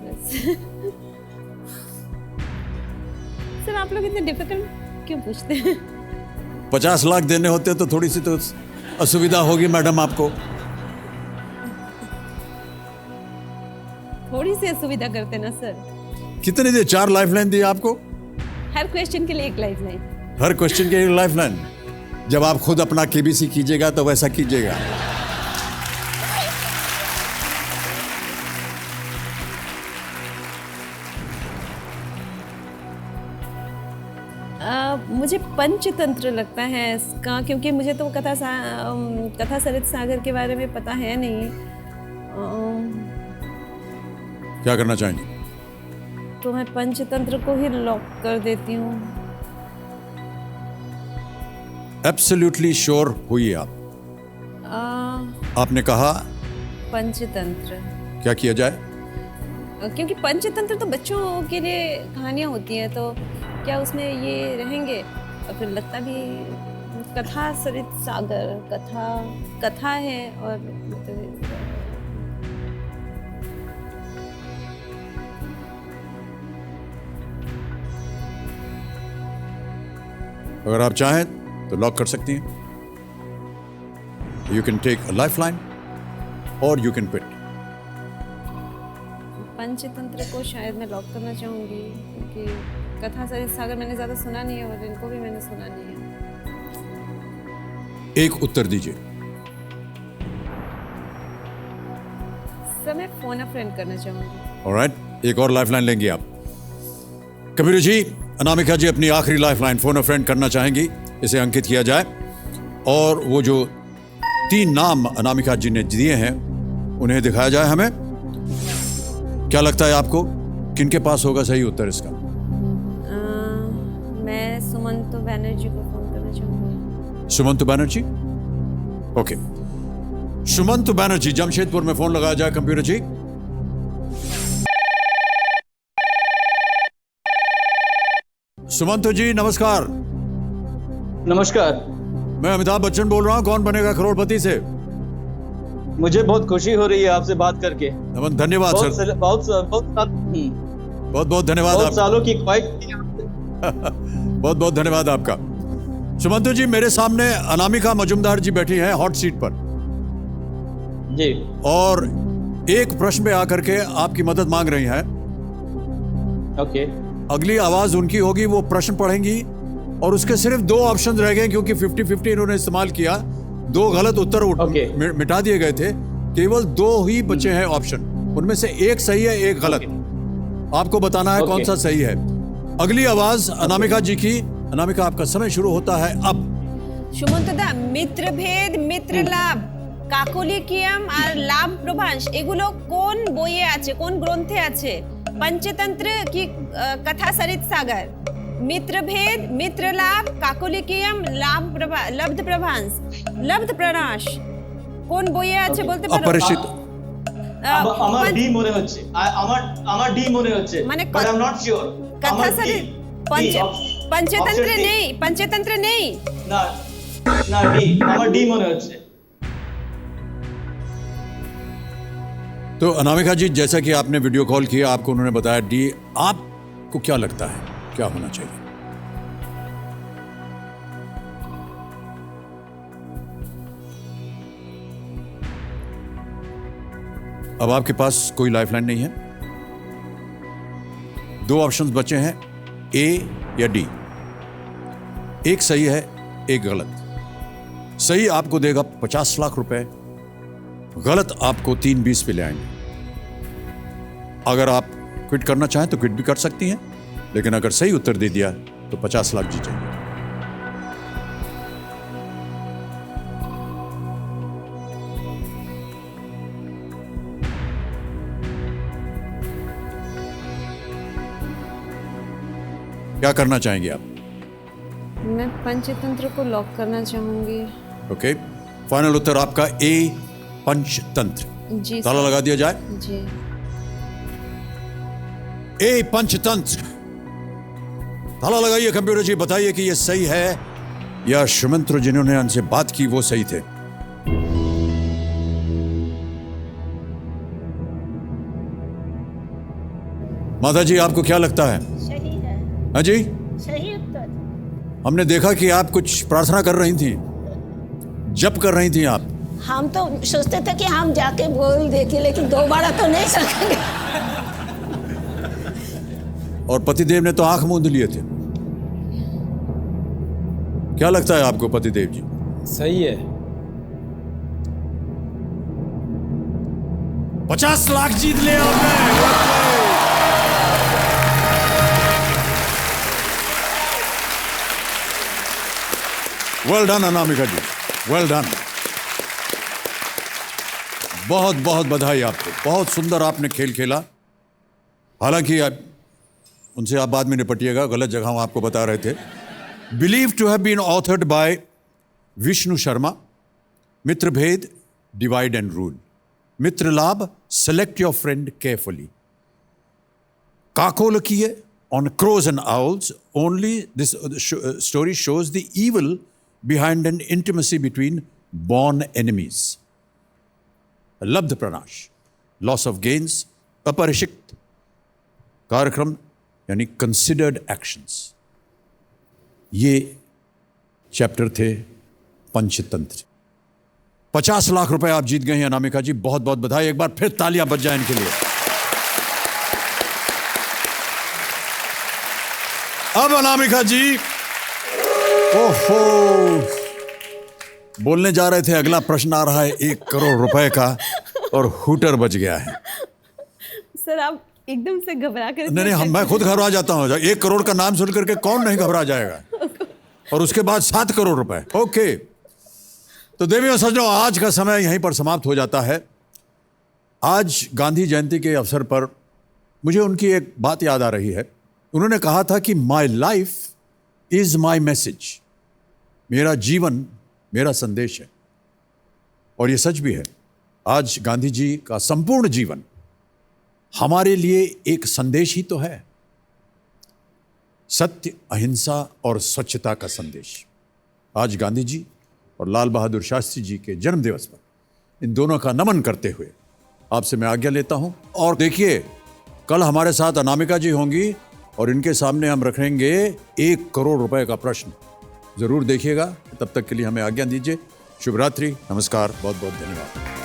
सर आप लोग इतने डिफिकल्ट क्यों पूछते हैं? 50 लाख देने होते तो थोड़ी सी तो असुविधा होगी मैडम आपको। थोड़ी सी असुविधा करते ना सर। कितने दिए? 4 लाइफलाइन दी आपको। हर क्वेश्चन के लिए एक लाइफलाइन। हर क्वेश्चन के लिए एक लाइफलाइन। जब आप खुद अपना केबीसी कीजिएगा तो वैसा कीजिएगा। मुझे पंचतंत्र लगता है इसका, क्योंकि मुझे तो कथा सरित सागर के बारे में पता है नहीं। क्या करना चाहेंगे? तो मैं पंचतंत्र को ही लॉक कर देती हूँ। एब्सोल्युटली श्योर हुई आप? आपने कहा पंचतंत्र। क्या किया जाए? क्योंकि पंचतंत्र तो बच्चों के लिए कहानियाँ होती हैं, तो क्या उसमें ये रहेंगे? और फिर लगता भी कथा सरित सागर कथा है। और अगर आप चाहें तो लॉक कर सकती हैं। You can take a lifeline और यू कैन क्विट। पंचतंत्र को शायद मैं लॉक करना चाहूँगी, क्योंकि कथा सरित सागर मैंने ज़्यादा सुना नहीं है और इनको भी मैंने सुना नहीं है। एक उत्तर दीजिए। सर मैं फोन अ फ्रेंड करना चाहूँगी। ऑलराइट, एक और लाइफलाइन लेंगी आप। कबीर जी, अनामिका जी अपनी आखिरी लाइफलाइन फोन अ फ्रेंड करना चाहेंगी, इसे अंकित किया जाए। और वो जो 3 नाम अनामिका जी ने दिए हैं उन्हें दिखाया जाए हमें। क्या लगता है आपको किनके पास होगा सही उत्तर इसका? मैं सुमंत बनर्जी को फोन करना चाहूँगी। सुमंत बनर्जी? ओके, सुमंत बनर्जी, जमशेदपुर में फोन लगाया जाए। कंप्यूटर जी, सुमंत जी नमस्कार। नमस्कार। मैं अमिताभ बच्चन बोल रहा हूँ, कौन बनेगा करोड़पति से। मुझे बहुत खुशी हो रही है आपसे बात करके। धन्यवाद सर। बहुत बहुत धन्यवाद। बहुत सालों की ख्वाहिश। बहुत बहुत धन्यवाद आपका। सुमंत जी, मेरे सामने अनामिका मजुमदार जी बैठी हैं हॉट सीट पर जी, और एक प्रश्न पे आकर के आपकी मदद मांग रही हैं। ओके। अगली आवाज उनकी होगी, वो प्रश्न पढ़ेंगी और उसके सिर्फ 2 ऑप्शन रह गए क्योंकि 50-50 इन्होंने इस्तेमाल किया। 2 गलत उत्तर मिटा दिए गए थे, केवल 2 ही बचे हैं ऑप्शन, उनमें से एक सही है, एक गलत। आपको बताना है कौन सा सही है। अगली आवाज अनामिका जी की। अनामिका, आपका समय शुरू होता है अब। সুমন্তদা, মিত্রভেদ, মিত্রলাভ, কাকলিকিয়াম আর লাভ প্রভাস এগুলো কোন বইয়ে আছে, কোন গ্রন্থে আছে? पंचतंत्र की कथा सरित सागर। मित्रभेद, मित्रलाभ, काकोलिकियम, लब्ध प्रभांस, लब्ध प्रणाश কোন বইয়ে আছে বলতে পারো? অপরিচিত। আমার ডি মনে হচ্ছে, আমার ডি মনে হচ্ছে, মানে but I am not sure. कथा सरित पंचतंत्र নেই, पंचतंत्र নেই। না না, ডি, আমার ডি মনে হচ্ছে। तो अनामिका जी, जैसा कि आपने वीडियो कॉल किया, आपको उन्होंने बताया डी। आपको क्या लगता है क्या होना चाहिए? अब आपके पास कोई लाइफलाइन नहीं है। 2 ऑप्शंस बचे हैं, ए या डी। एक सही है, एक गलत। सही आपको देगा 50 लाख रुपए, गलत आपको 3-20 पे ले आएंगे। अगर आप क्विट करना चाहें तो क्विट भी कर सकती हैं, लेकिन अगर सही उत्तर दे दिया तो 50 लाख जीतेंगे। क्या करना चाहेंगे आप? मैं पंचतंत्र को लॉक करना चाहूंगी। ओके, फाइनल उत्तर आपका ए, पंचतंत्र। जी ताला लगा दिया जाए। जी। ए, पंचतंत्र। ताला लगाइए कंप्यूटर जी, बताइए कि ये सही है या सुमंत जिन्होंने उनसे बात की वो सही थे। माता जी, आपको क्या लगता है? सही है। हाँ जी, सही उत्तर। हमने देखा कि आप कुछ प्रार्थना कर रही थी, जप कर रही थी आप। हम तो सोचते थे कि हम जाके बोल देंगे, लेकिन दोबारा तो नहीं सकेंगे। और पतिदेव ने तो आंख मूंद लिए थे। क्या लगता है आपको पतिदेव जी? सही है। 50 लाख जीत ले आपने। वेल डन अनामिका जी, वेल डन। बहुत बहुत बधाई आपको, बहुत सुंदर आपने खेल खेला। हालांकि उनसे आप बाद में निपटिएगा, गलत जगह हम आपको बता रहे थे। Believe to have been authored by Vishnu Sharma. Mitrabhed, divide and rule. Mitralabh, select your friend carefully. Kakolukiya on crows and owls. Only this story shows the evil behind an intimacy between born enemies. Labdh pranash, loss of gains. Aparishit कार्यक्रम यानी considered actions. ये chapter थे पंचतंत्र। 50 लाख रुपए आप जीत गए हैं अनामिका जी, बहुत बहुत बधाई। एक बार फिर तालियां बज जाएं इनके लिए। अब अनामिका जी, ओहो, बोलने जा रहे थे, अगला प्रश्न आ रहा है 1 करोड़ रुपए का और हूटर बज गया है। सर आप एकदम से घबरा कर। नहीं, मैं खुद घबरा जाता हूँ। 1 करोड़ का नाम सुन करके कौन नहीं घबरा जाएगा, और उसके बाद 7 करोड़ रुपए। ओके, तो देवियों सज्जनों, आज का समय यहीं पर समाप्त हो जाता है। आज गांधी जयंती के अवसर पर मुझे उनकी एक बात याद आ रही है। उन्होंने कहा था कि my life is my message. मेरा जीवन मेरा संदेश है, और ये सच भी है। आज गांधी जी का संपूर्ण जीवन हमारे लिए एक संदेश ही तो है। सत्य, अहिंसा और स्वच्छता का संदेश। आज गांधी जी और लाल बहादुर शास्त्री जी के जन्म दिवस पर इन दोनों का नमन करते हुए आपसे मैं आज्ञा लेता हूं। और देखिए, कल हमारे साथ अनामिका जी होंगी और इनके सामने हम रखेंगे 1 करोड़ रुपए का प्रश्न। जरूर देखिएगा। तब तक के लिए हमें आज्ञा दीजिए। शुभ रात्रि, नमस्कार, बहुत बहुत धन्यवाद।